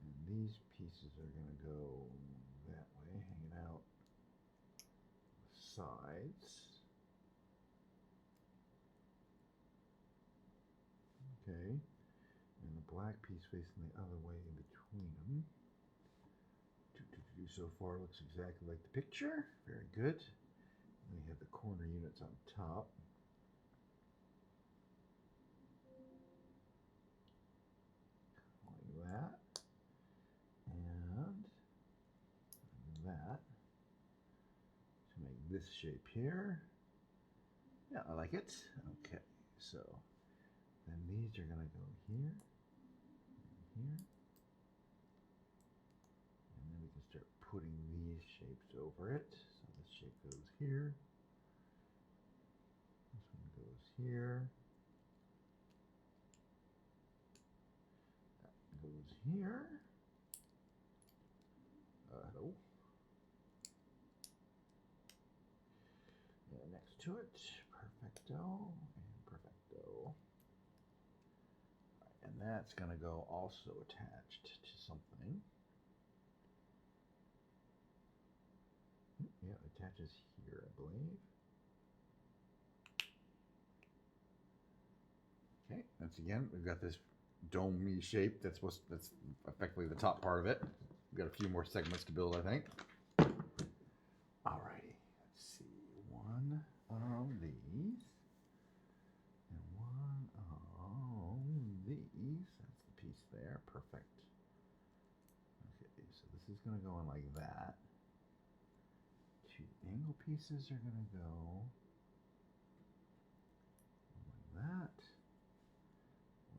And these pieces are going to go that way, hanging out sides. Okay, and the black piece facing the other way in between them. So far looks exactly like the picture. Very good. And we have the corner units on top. Like that. And that. To make this shape here. Yeah, I like it. Okay, so then these are going to go here, and here, and then we can start putting these shapes over it. So this shape goes here, this one goes here, that goes here. Hello. And next to it, perfecto, and perfecto. And that's going to go also attached to something. Yeah, it attaches here, I believe. Okay, once again, we've got this dome-y shape that's effectively the top part of it. We've got a few more segments to build, I think. Alrighty, let's see. 1 of these. And 1 of these. That's the piece there. Perfect. Okay, so this is going to go in like that. 2 angle pieces are going to go like that.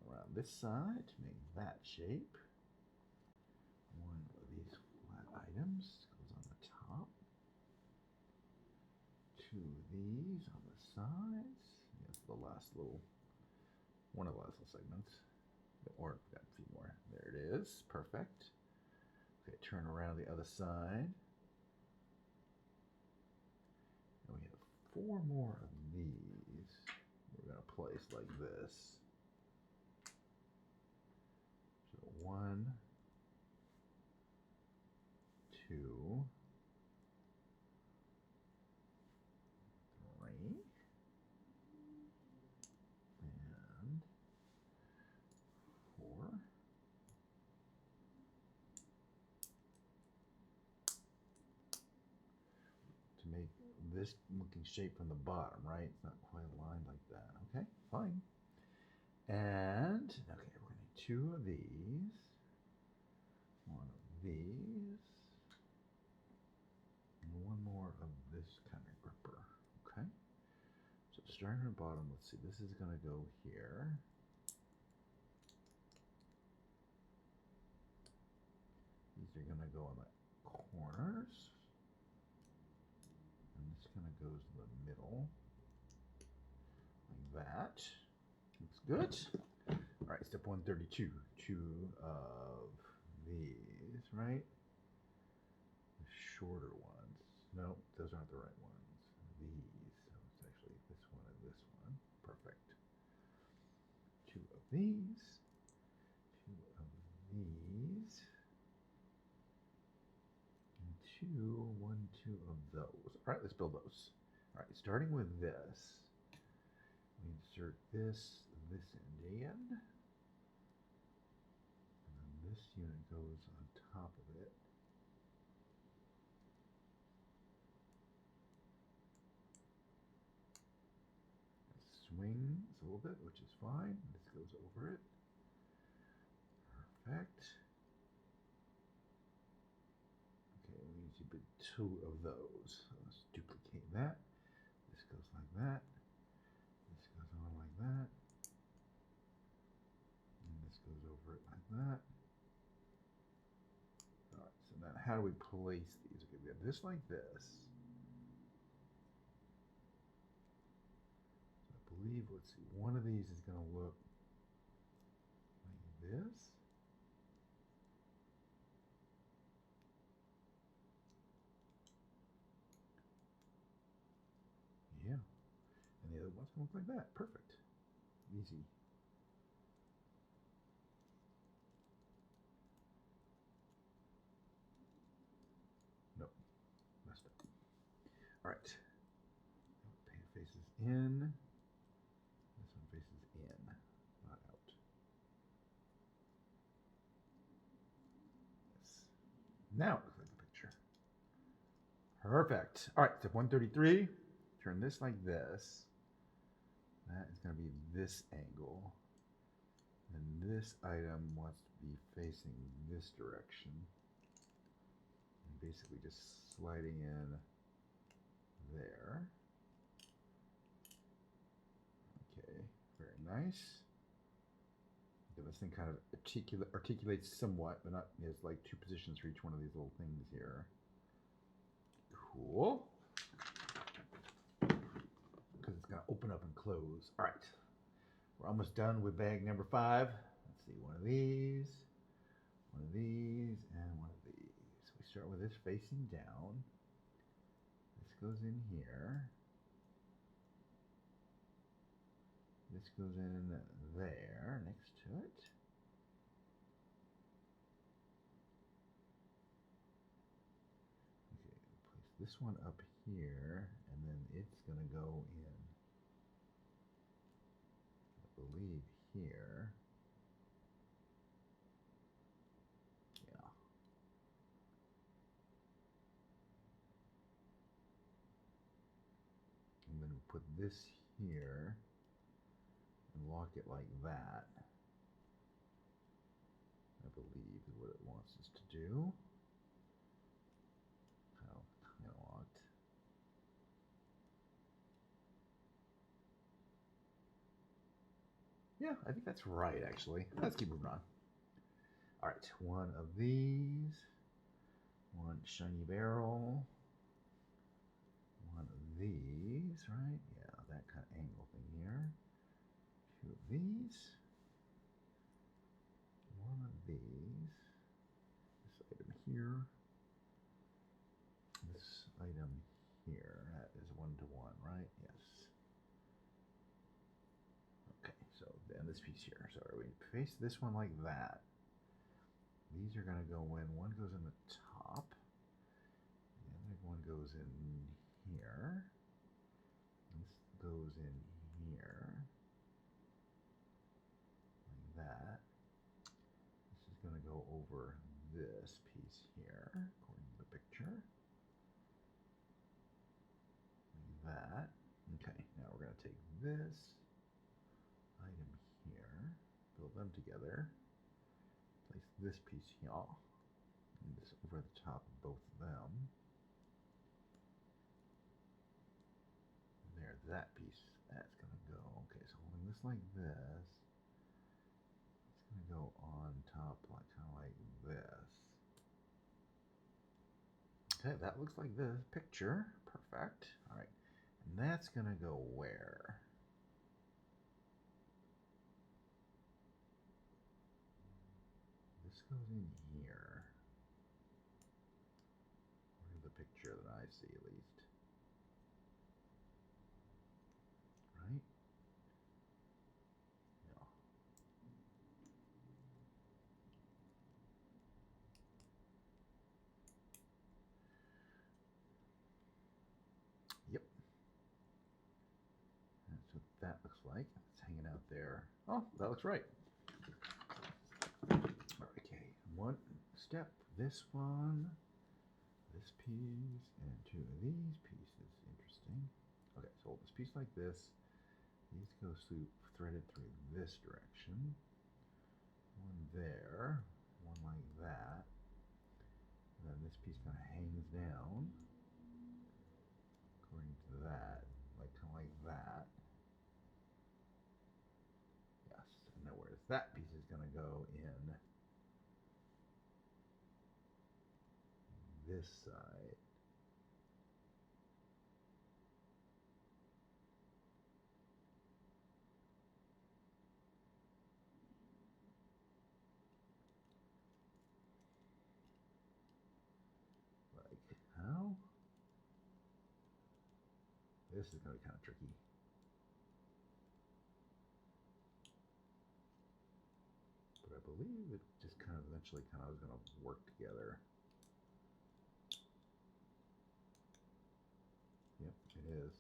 Around this side to make that shape. 1 of these flat items goes on the top. 2 of these on the sides. That's the last little, one of the last little segments. Or got a few more. There it is. Perfect. Okay, turn around the other side. And we have 4 more of these. We're going to place like this. So 1, 2, 3, and 4. To make this looking shape from the bottom, right? It's not quite aligned like that. Okay, fine. And, okay, we're going to need 2 of these. 1 of these. And 1 more of this kind of gripper. Okay. So starting from the bottom, let's see, this is going to go here. These are gonna go on the corners. And this kind of goes in the middle. Like that. Looks good. All right, step 132. 2 of these, right? The shorter ones. No, those aren't the right ones. These. So it's actually this one and this one. Perfect. 2 of these. 2 of these. And 2, 1, 2 of those. All right, let's build those. All right, starting with this. We insert this end in. And then this unit goes on top of it. It swings a little bit, which is fine. This goes over it. Perfect. Okay, we need to put 2 of those. So let's duplicate that. This goes like that. This goes on like that. And this goes over it like that. All right, so now how do we place these? Okay, we have this like this. So I believe, let's see, one of these is going to look like this. Yeah. And the other one's going to look like that. Perfect. Easy. Nope. Messed up. All right. Paint faces in. This one faces in, not out. Yes. Now it looks like the picture. Perfect. All right, step 133. Turn this like this. That is going to be this angle. And this item wants to be facing this direction. And basically just sliding in there. Okay, very nice. Okay, this thing kind of articulates somewhat, but not as like 2 positions for each one of these little things here. Cool. Because it's going to open up and close. All right. We're almost done with bag number 5. Let's see, one of these, and one of these. We start with this facing down. This goes in here. This goes in there next to it. Okay, place this one up here, and then it's going to go in, I believe, here. Yeah. And then we put this here and lock it like that. I believe is what it wants us to do. Kind of locked. Yeah, I think that's right, actually. Let's keep moving on. All right, one of these, one shiny barrel, one of these, right? Yeah, that kind of angle thing here. 2 of these, one of these, this item here, this item here. That is 1 to 1, right? Yes. Okay, so then this piece here. So we face this one like that. These are going to go in. One goes in the top. The other one goes in here. This goes in here. Like that. This is going to go over this piece here, according to the picture. Like that. Okay, now we're going to take this item here, build them together, place this piece here, and this over the top of both of them. And there, that piece, that's going to go. Okay, so holding this like this, it's going to go on top, like kind of like this. Okay, that looks like the picture. Perfect. All right. And that's going to go where? This goes in here. Where's the picture that I see, at least? Right? Yeah. Yep. That's what that looks like. It's hanging out there. Oh, that looks right. Okay, one step. This one, this piece, and two of these pieces. Interesting. Okay, so hold this piece like this. These go threaded through this direction. One there, one like that. And then this piece kind of hangs down according to that, like kind of like that. Yes, and then where's that piece is going to go in this side. Like how? This is going to be kind of tricky. But I believe it just kind of eventually kind of is going to work together. Yep, it is.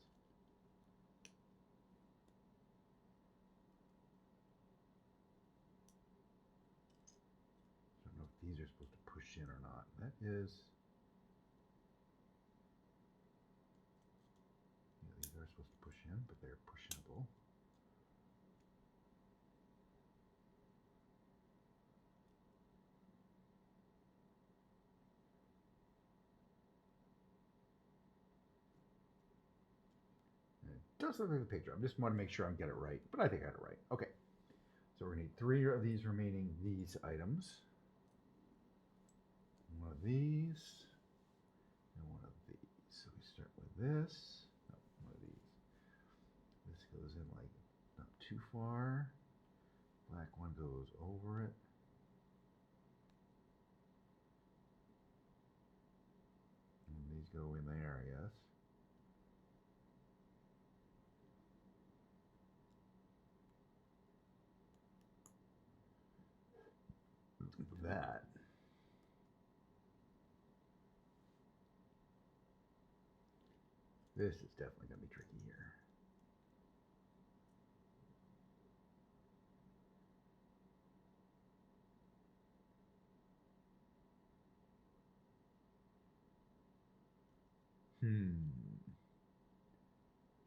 I don't know if these are supposed to push in or not. That is. Yeah, these are supposed to push in, but they're pushable. And it does look like the picture. I just want to make sure I get it right, but I think I got it right. Okay. So we're going to need 3 of these remaining these items. One of these, and one of these. So we start with this. No, one of these. This goes in like not too far. Black one goes over it. And these go in there, I guess. That. This is definitely going to be tricky here.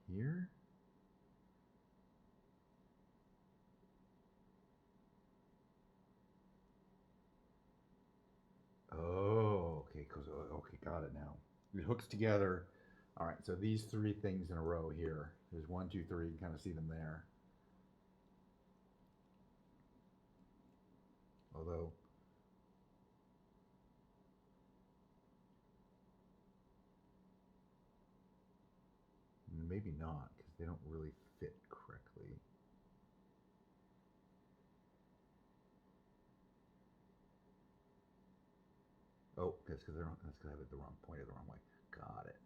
Here? Oh, okay, okay, got it now. It hooks together. All right, so these 3 things in a row here. There's 1, 2, 3. You can kind of see them there. Although, maybe not, because they don't really fit correctly. Oh, that's because I have it the wrong pointed the wrong way. Got it.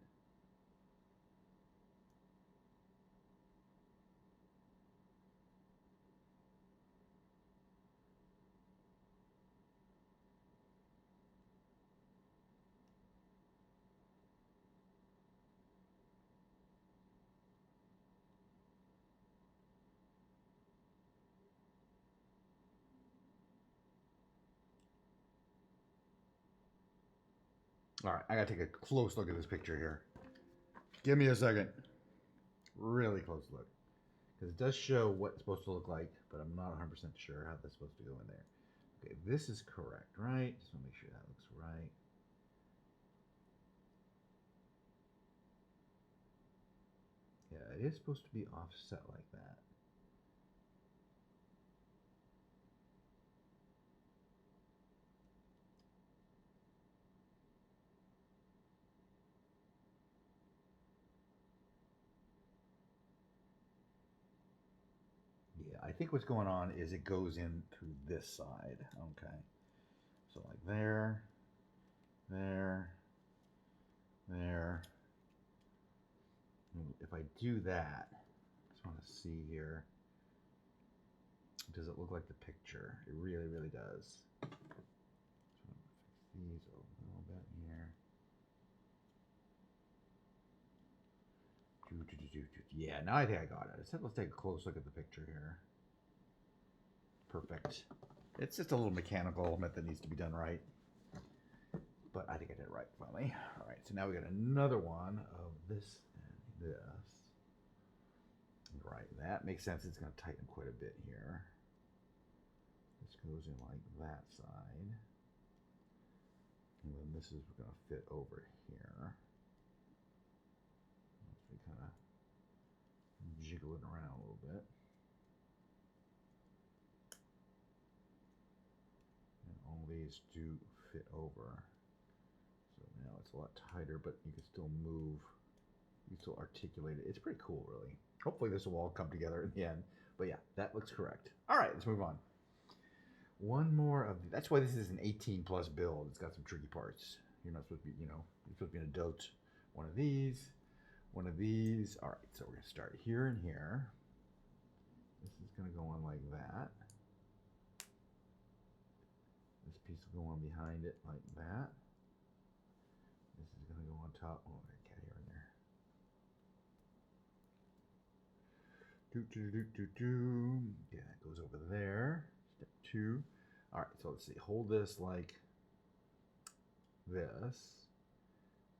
All right, I gotta take a close look at this picture here. Give me a second. Really close look. Because it does show what it's supposed to look like, but I'm not 100% sure how that's supposed to go in there. Okay, this is correct, right? Just want to make sure that looks right. Yeah, it is supposed to be offset like that. think what's going on is it goes in through this side. Okay. So like there, there, there. If I do that, I just want to see here. Does it look like the picture? It really, really does. So I'm gonna fix these a little bit here. Yeah, now I think I got it. I said let's take a close look at the picture here. Perfect. It's just a little mechanical element that needs to be done right. But I think I did it right finally. All right, so now we got another one of this and this. Right, that makes sense. It's going to tighten quite a bit here. This goes in like that side. And then this is going to fit over here. We kind of jiggle it around a little bit. And all these do fit over. So now it's a lot tighter, but you can still move. You can still articulate it. It's pretty cool, really. Hopefully this will all come together in the end. But yeah, that looks correct. All right, let's move on. One more of that's why this is an 18 plus build. It's got some tricky parts. You're not supposed to be, you're supposed to be an adult. One of these. One of these. All right, so we're going to start here and here. This is going to go on like that. This piece will go on behind it like that. This is going to go on top. Oh, I got here and there. Yeah, it goes over there. Step 2. All right, so let's see. Hold this like this.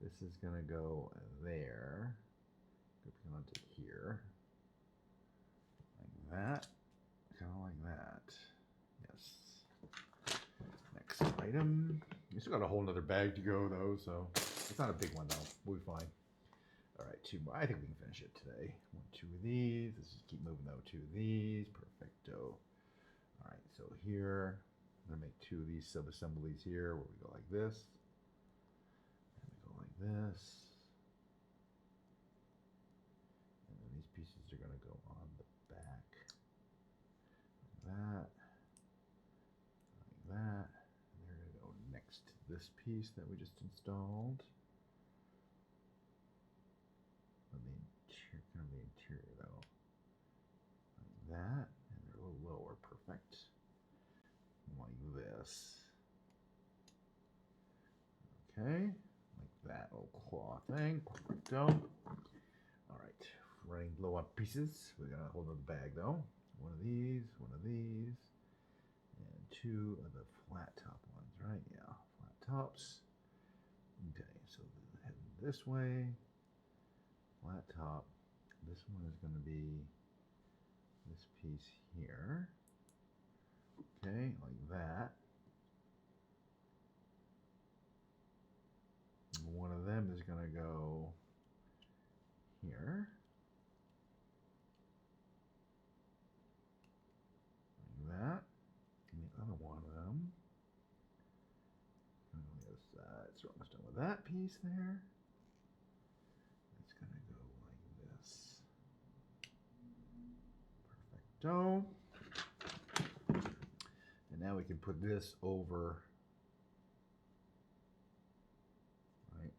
This is going to go there. Go onto here. Like that. Kind of like that. Yes. Next item. We still got a whole nother bag to go, though, so it's not a big one, though. We'll be fine. All right, 2 more. I think we can finish it today. 1, 2 of these. Let's just keep moving, though. 2 of these. Perfecto. All right, so here, I'm going to make 2 of these sub-assemblies here where we go like this. And we go like this. And then these pieces are going to go on the back. Like that. Like that. And they're going to go next to this piece that we just installed. On the interior, kind of the interior though. Like that. And they're a little lower. Perfect. Like this. Okay. Like that little claw thing. Perfecto. Alright. Running low on pieces. We got a whole other bag though. One of these, and 2 of the flat top ones, right? Yeah, flat tops. Okay, so heading this way. Flat top. This one is going to be this piece here. Okay, like that. One of them is going to go here. Like that. And the other one of them. On the other side. So almost done with that piece there. It's going to go like this. Perfecto. And now we can put this over, right?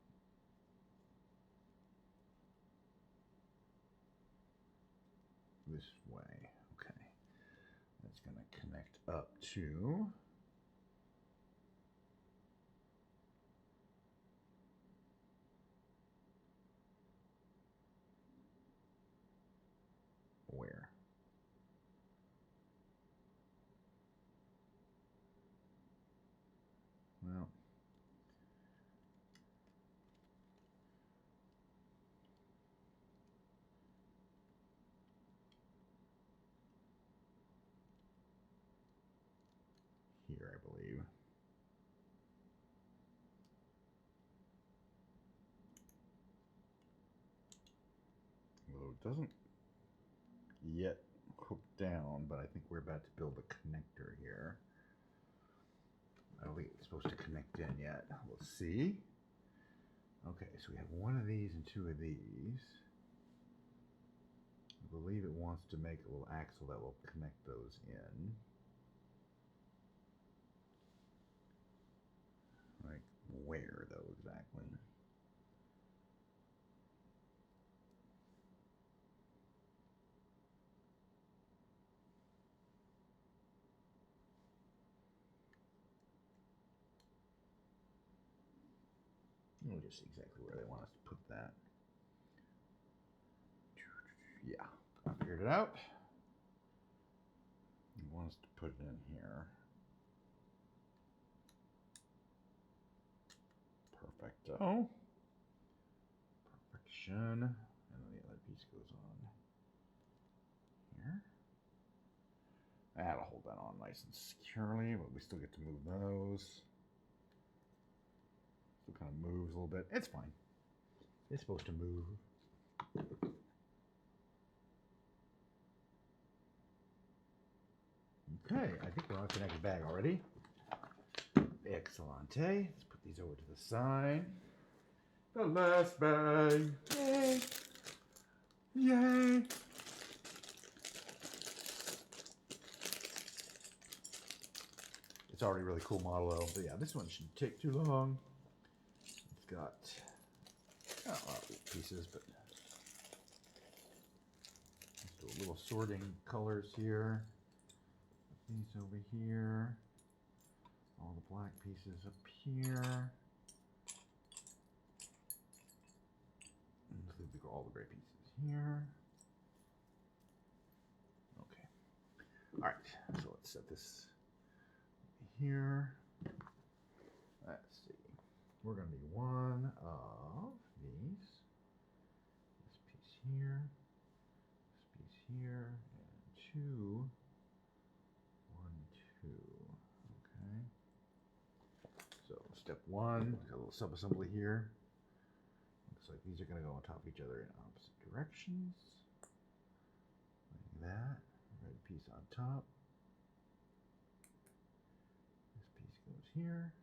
This way. Okay. That's going to connect up to where? Well, here, I believe. Although it doesn't yet hook down, but I think we're about to build a connector here. I don't think it's supposed to connect in yet. We'll see. Okay, so we have one of these and 2 of these. believe it wants to make a little axle that will connect those in. Like where though exactly? We'll just see exactly where they want us to put that. Yeah, I figured it out. They want us to put it in here. Perfecto. Perfection. And then the other piece goes on here. That'll hold that on nice and securely, but we still get to move those. Still kind of moves a little bit. It's fine. It's supposed to move. Okay, I think we're on connected bag already. Excellent. Let's put these over to the side. The last bag. Yay! Yay! It's already a really cool model though. But yeah, this one shouldn't take too long. It's got not a lot of pieces, but let's do a little sorting colors here. Put these over here. All the black pieces up here. And all the gray pieces here. Okay. All right. So let's set this here. Let's see. We're going to need one of these. This piece here. This piece here. And two. 1, 2. Okay. So step one, got a little sub-assembly here. Looks like these are going to go on top of each other in opposite directions. Like that. Red piece on top. This piece goes here.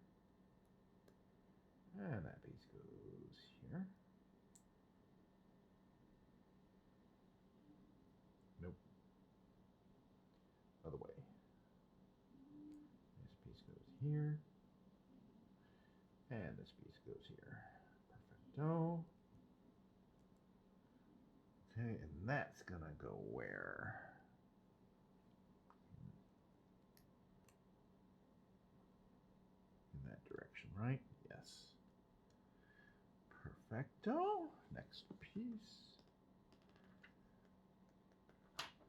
And that piece goes here. Nope. Other way. This piece goes here. And this piece goes here. Perfecto. Okay, and that's gonna go where? In that direction, right? Yes. Perfecto. Next piece.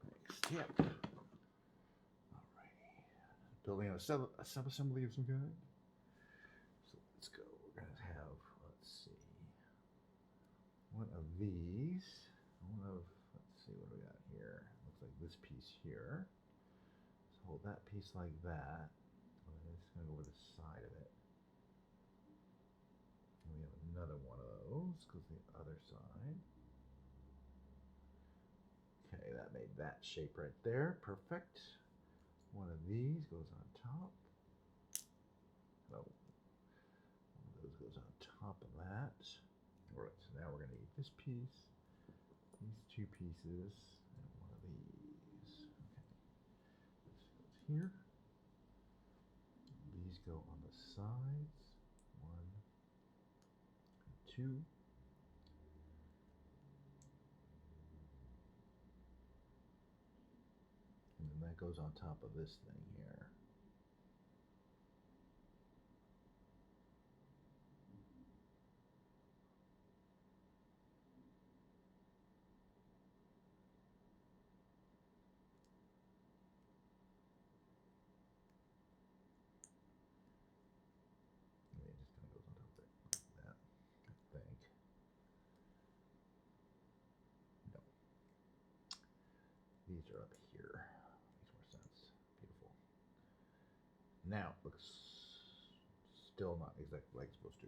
Next step. Alrighty. Building a sub-assembly of some kind. So let's go. We're gonna have, let's see, one of these. Let's see, what do we got here? Looks like this piece here. Let's hold that piece like that. It's gonna go over the side of it. And we have another one of those. Goes to the other side. Okay, that made that shape right there. Perfect. One of these goes on top. No. Those goes on top of that. All right, so now we're going to need this piece, these two pieces, and one of these. Okay, this goes here. These go on the sides, 1 and 2. And then that goes on top of this thing here. It just kind of goes on top of it like that, I think. No. These are up here. Makes more sense. Beautiful. Now, it looks still not exactly like it's supposed to.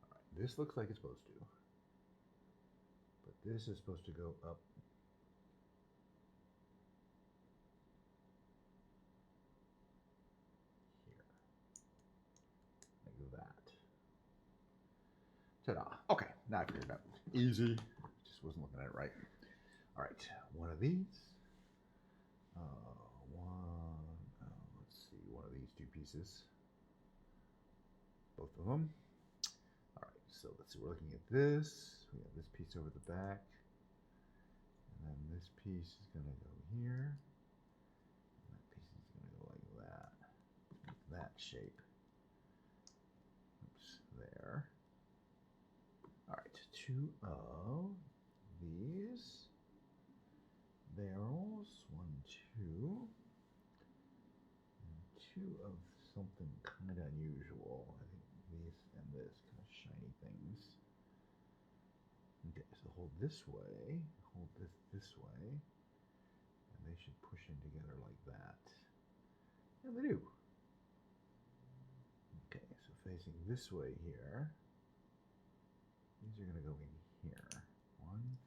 Alright, this looks like it's supposed to. But this is supposed to go up. Here. Like that. Ta-da. Okay, now I figured it out. Easy. wasn't looking at it right. All right, one of these. Let's see, one of these two pieces. Both of them. All right, so let's see. We're looking at this. We have this piece over the back, and then this piece is going to go here. And that piece is going to go like that, that shape. Oops, there. All right, two of these barrels, 1, 2, and 2 of something kind of unusual. I think these and this kind of shiny things. Okay, so hold this way, hold this way, and they should push in together like that. And they do. Okay, so facing this way here, these are going to go in here. 1,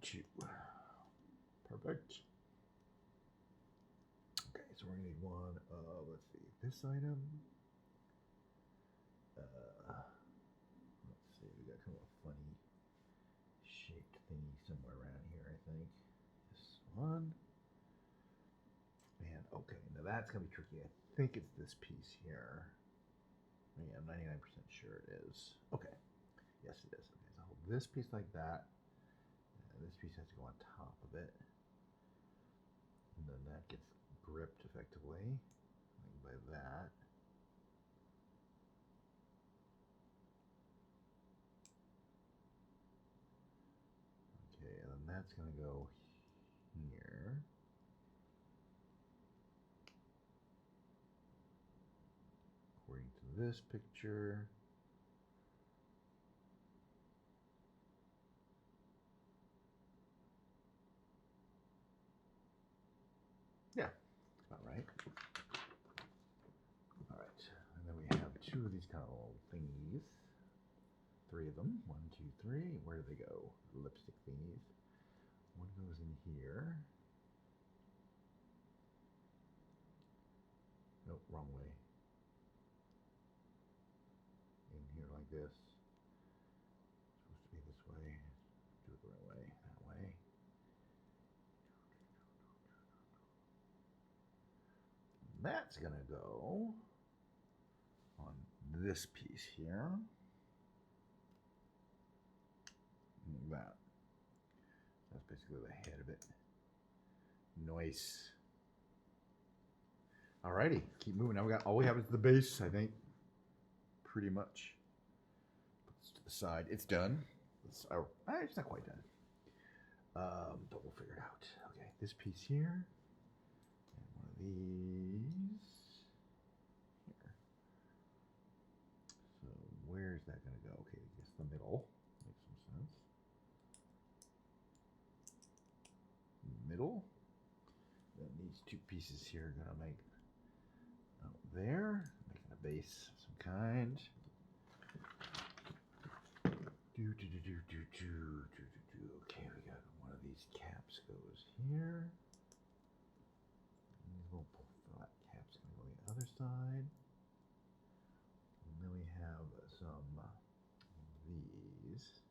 2. Perfect. Okay, so we're going to need one of, let's see, this item. Let's see, we got kind of a funny shaped thingy somewhere around here, I think. This one. And okay, now that's going to be tricky. I think it's this piece here. Yeah, I'm 99% sure it is. Okay. Yes, it is. Okay, so hold this piece like that. And this piece has to go on top of it. And then that gets gripped effectively like by that. Okay, and then that's going to go here. According to this picture. Yeah, that's about right. All right, and then we have 2 of these kind of little thingies. 3 of them. 1, 2, 3. Where do they go? Lipstick thingies. One goes in here. Nope, wrong way. In here like this. Supposed to be this way. Do it the right way. That way. That's going to go on this piece here. Like that. That's basically the head of it. Nice. Alrighty, keep moving. Now all we have is the base, I think. Pretty much. Put this to the side. It's done. It's not quite done. But we'll figure it out. Okay, this piece here. And one of these here. So where's that going to go? Okay, I guess the middle. Makes some sense. Middle. Then these 2 pieces here are going to make out there, making a base of some kind. Okay, we got one of these caps goes here. And these little flat caps going to go on the other side. And then we have some of these.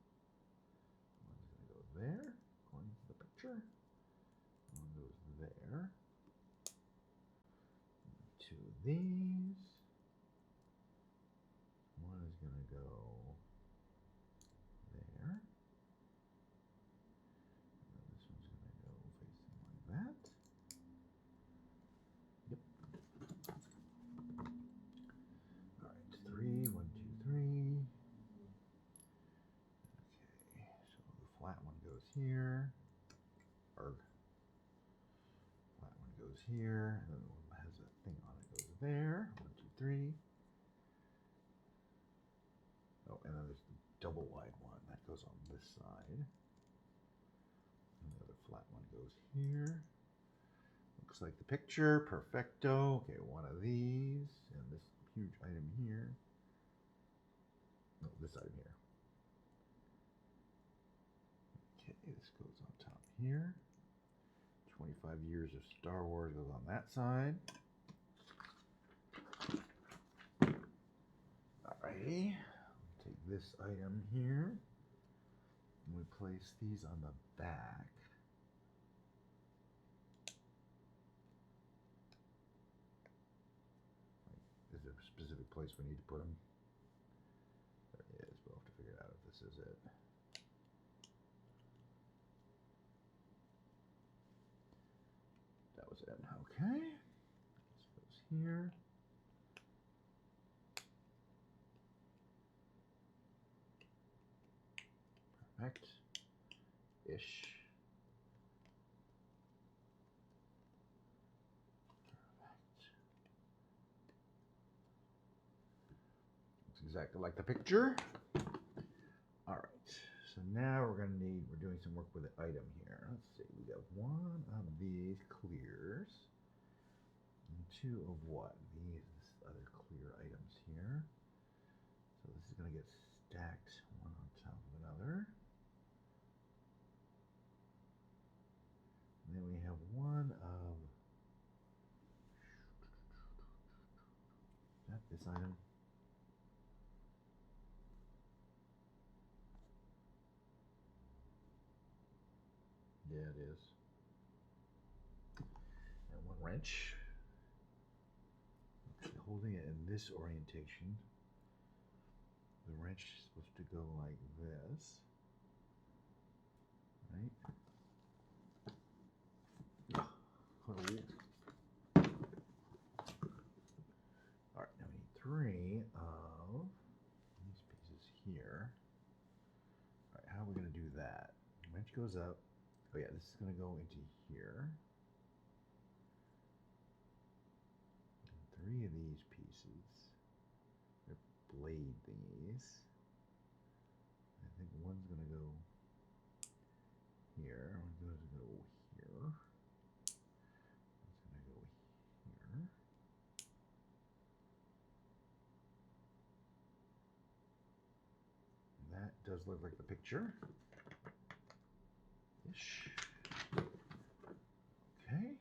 One's going to go there, according to the picture. One goes there. 2 of these. One is going to go there. And then this one's going to go facing like that. Yep. All right, 3, 1, 2, 3. Okay, so the flat one goes here. Or flat one goes here, and then the one that has a thing on it goes there. 1, 2, 3. Oh, and then there's the double wide one that goes on this side. And the other flat one goes here. Looks like the picture. Perfecto. Okay, one of these. And this huge item here. No, this item here. Okay, this goes on top here. 25 years of Star Wars goes on that side. Alrighty. Take this item here. we place these on the back. Is there a specific place we need to put them? There it is. We'll have to figure out if this is it. That was it. Okay. This goes here. Perfect. Ish. Perfect. Looks exactly like the picture. All right. So now we're doing some work with the item here. Let's see. We got one of these clears. And two of what? These other clear items here. So this is going to get stacked one on top of another. And then we have one of this item. Yeah, it is. And one wrench. Actually, holding it in this orientation. The wrench is supposed to go like this. Right? Alright, now we need three of these pieces here. Alright, how are we going to do that? The wrench goes up. Oh yeah, this is going to go into here. And three of these pieces. They're blade thingies. I think one's going to go here. One's going to go here. One's going to go here. And that does look like the picture. Ish. Okay.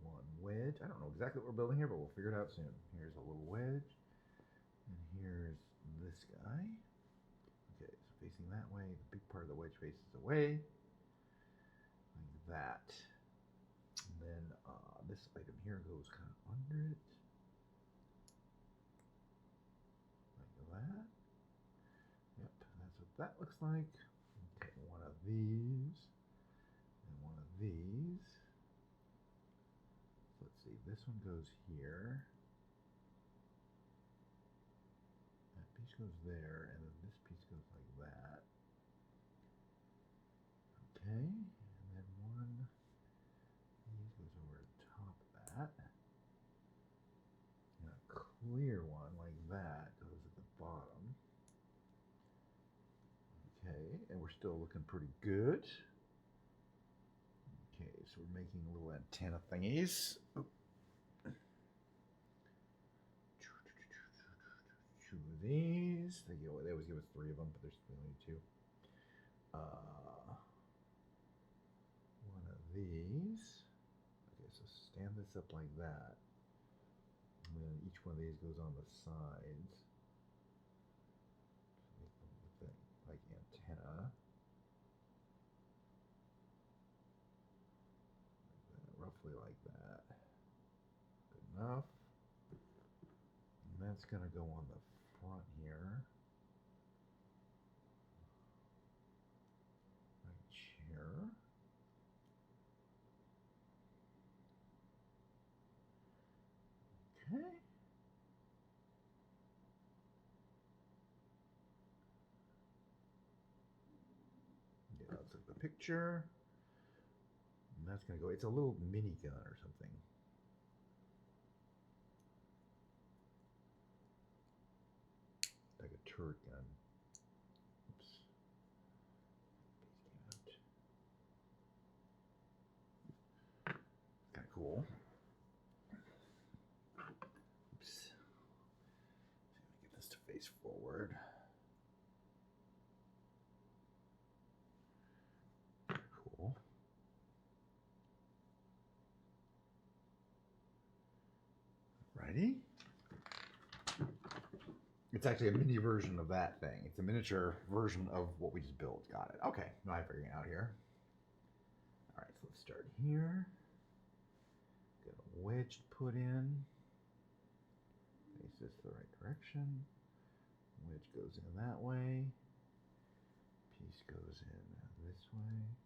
One wedge. I don't know exactly what we're building here, but we'll figure it out soon. Here's a little wedge. And here's this guy. Okay, so facing that way, the big part of the wedge faces away. Like that. And then this item here goes kind of under it. Like that. Yep, that's what that looks like. Okay, one of these. And one of these. Let's see, this one goes here. That piece goes there, and then this piece goes like that. Okay, and then one of these goes over the top of that. And a clear one like that goes at the bottom. Okay, and we're still looking pretty good. Okay, so we're making little antenna thingies. Oop. Two of these. They always give us three of them, but there's only two. One of these. Okay, so stand this up like that. And then each one of these goes on the sides. Make them look like antenna. Roughly like that. Good enough. And that's going to go on the front here. Right here. Okay. Yeah, that's like the picture. And that's going to go, it's a little mini gun or something. Like a turret gun. Oops. Kind of cool. Oops. See if I get this to face forward. Cool. Righty. It's actually a mini version of that thing. It's a miniature version of what we just built. Got it. Okay, now I'm figuring it out here. All right, so let's start here. Get a wedge to put in. Face this the right direction. Wedge goes in that way. Piece goes in this way.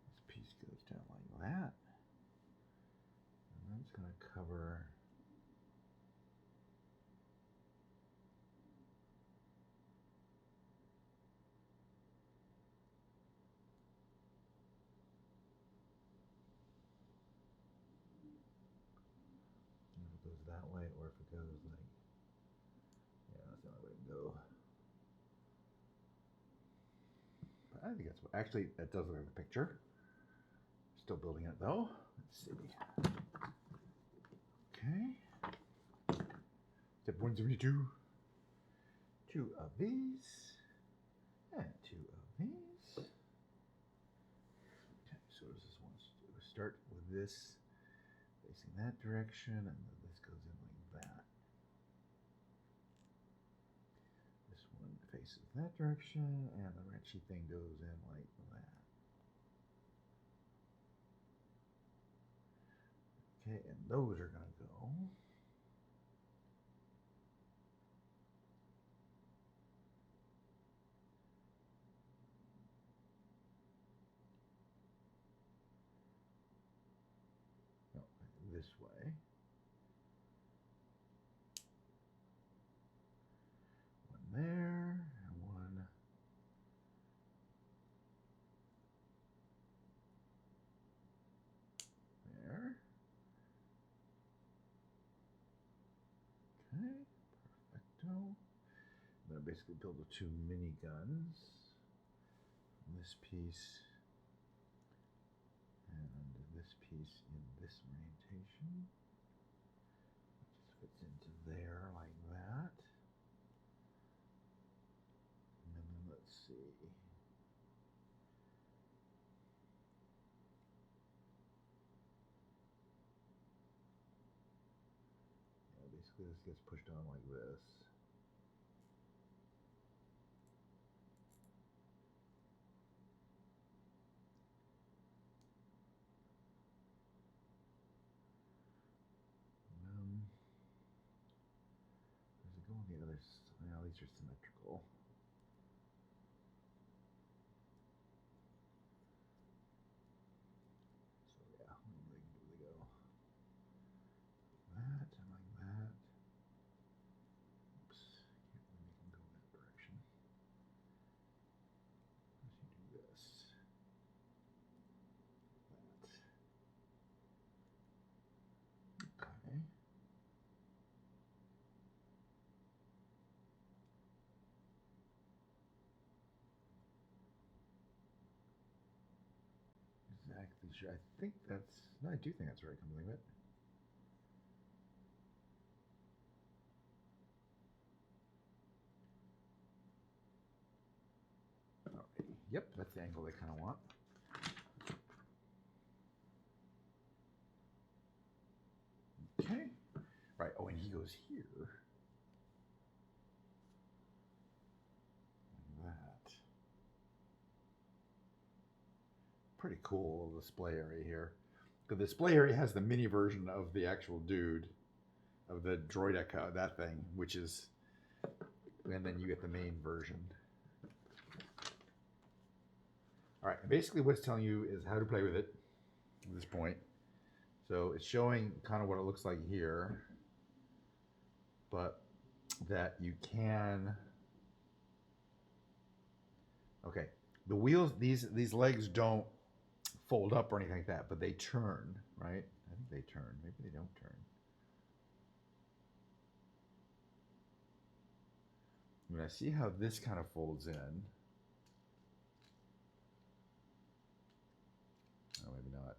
This piece goes down like that. And that's going to cover if it goes that way or if it goes like, yeah, that's the only way to go. But I think that's what, actually, that does look like the picture. Still building it though. Let's see. Okay. Step 172. 2 of these. And 2 of these. Okay, so what does this want us to do? Start with this facing that direction, and then this goes in like that. This one faces that direction, and the wrenchy thing goes in like that. Okay, and those are going to go. No, this way. One there, and one there. Okay, perfecto. Then I basically build the 2 mini guns. This piece and this piece in this orientation. It just fits into there like that. And then let's see. Yeah, basically this gets pushed on like this. Does it go on the other side? Now these are symmetrical. So yeah, where do they go? That and like that. Oops, can't really make them go in that direction. Unless you do this. That. Okay. Exactly sure. I think that's. No, I do think that's right. Come to think of it. Alrighty. Yep, that's the angle they kind of want. Okay. Right. Oh, and he goes here. Like that. Pretty cool little display area here. The display area has the mini version of the actual dude, of the Droideka, that thing, which is, and then you get the main version. All right, basically what it's telling you is how to play with it at this point. So it's showing kind of what it looks like here, but that you can, okay, the wheels, these legs don't fold up or anything like that, but they turn, right? I think they turn. Maybe they don't turn. I mean, I see how this kind of folds in. Oh, maybe not.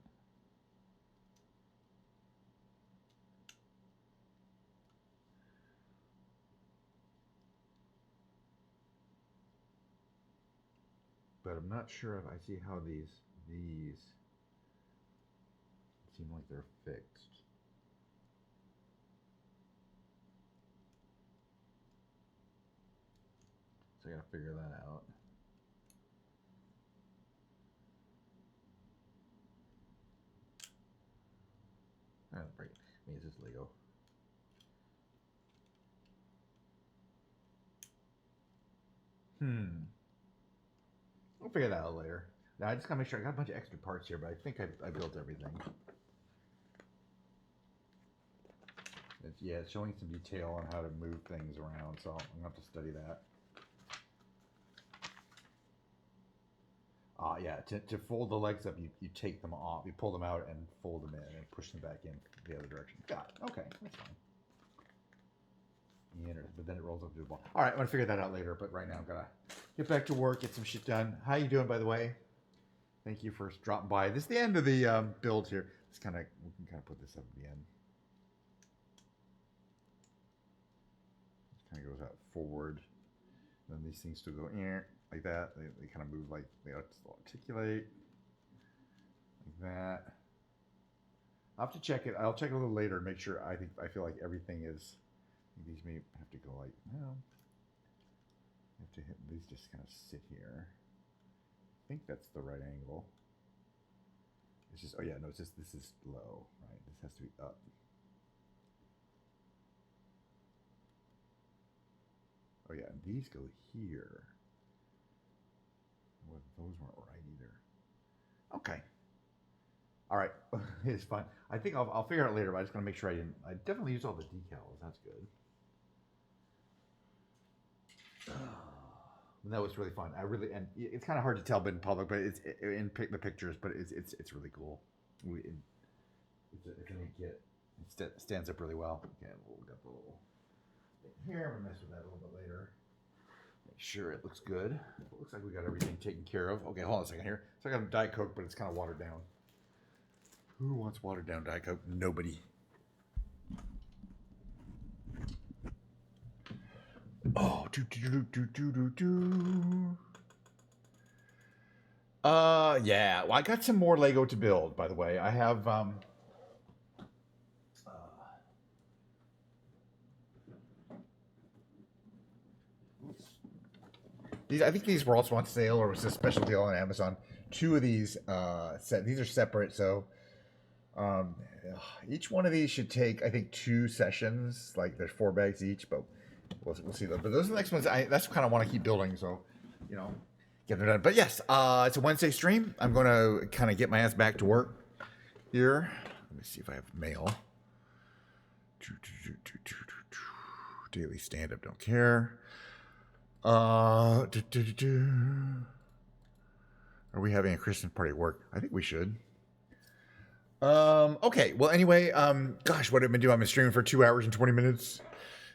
But I'm not sure if I see how these seem like they're fixed. So I gotta figure that out. Break it. I mean, it's just Lego. We'll figure that out later. Now I just gotta make sure I got a bunch of extra parts here, but I think I built everything. It's showing some detail on how to move things around, so I'm gonna have to study that. Yeah, to fold the legs up, you take them off, you pull them out and fold them in and push them back in the other direction. Got it. Okay, that's fine. But then it rolls up to the ball. All right, I'm gonna figure that out later, but right now I'm gonna get back to work, get some shit done. How you doing, by the way? Thank you for dropping by. This is the end of the build here. We can kind of put this up at the end. Kind of goes out forward. Then these things still go in like that. They kind of move like they articulate like that. I'll have to check it. I'll check it a little later and make sure. I feel like everything is. These may have to go like, well, have to hit these. Just kind of sit here. I think that's the right angle. It's just, oh yeah, no, it's just this is low, right? This has to be up. Oh yeah, and these go here. Well, those weren't right either. Okay. All right, it's fine. I think I'll figure it out later, but I just gotta make sure I definitely used all the decals. That's good. That was really fun. And it's kind of hard to tell, but in public, but it's in the pictures, but it's really cool. It's a neat kit. It stands up really well. Okay, we'll got the little thing here. I'm gonna mess with that a little bit later. Make sure it looks good. It looks like we got everything taken care of. Okay, hold on a second here. So I got a Diet Coke, but it's kind of watered down. Who wants watered down Diet Coke? Nobody. Oh, yeah. Well, I got some more Lego to build, by the way. I have these. I think these were also on sale, or was a special deal on Amazon. 2 of these these are separate, so each one of these should take, I think, 2 sessions. Like there's 4 bags each, but we'll see those. But those are the next ones. That's kind of want to keep building, so get them done. But yes, it's a Wednesday stream. I'm going to kind of get my ass back to work here. Let me see if I have mail. Daily stand-up, don't care. Are we having a Christmas party at work? I think we should. Okay. Well, anyway, gosh, what I've been doing? I've been streaming for 2 hours and 20 minutes.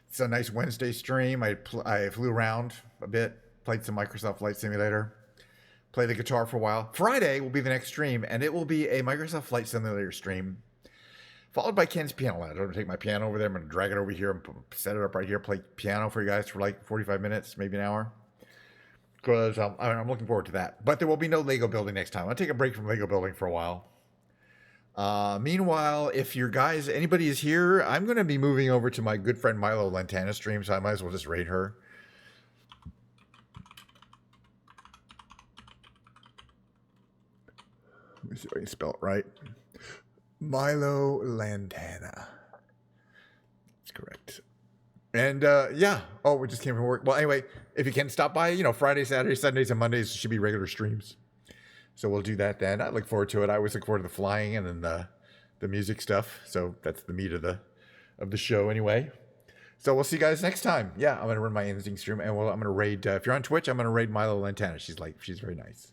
It's a nice Wednesday stream. I flew around a bit, played some Microsoft Flight Simulator, played the guitar for a while. Friday will be the next stream, and it will be a Microsoft Flight Simulator stream, followed by Ken's Piano Land. I'm going to take my piano over there. I'm going to drag it over here and set it up right here, play piano for you guys for like 45 minutes, maybe an hour. Because I'm looking forward to that. But there will be no Lego building next time. I'll take a break from Lego building for a while. Meanwhile, if anybody is here, I'm going to be moving over to my good friend Milo Lantana stream, so I might as well just raid her. Let me see if I can spell it right. Milo Lantana. That's correct. And yeah. Oh, we just came from work. Well, anyway, if you can stop by, Fridays, Saturdays, Sundays, and Mondays should be regular streams. So we'll do that then. I look forward to it. I always look forward to the flying and then the music stuff. So that's the meat of the show anyway. So we'll see you guys next time. Yeah, I'm gonna run my ending stream and I'm gonna raid. If you're on Twitch, I'm gonna raid Milo Lantana. She's very nice.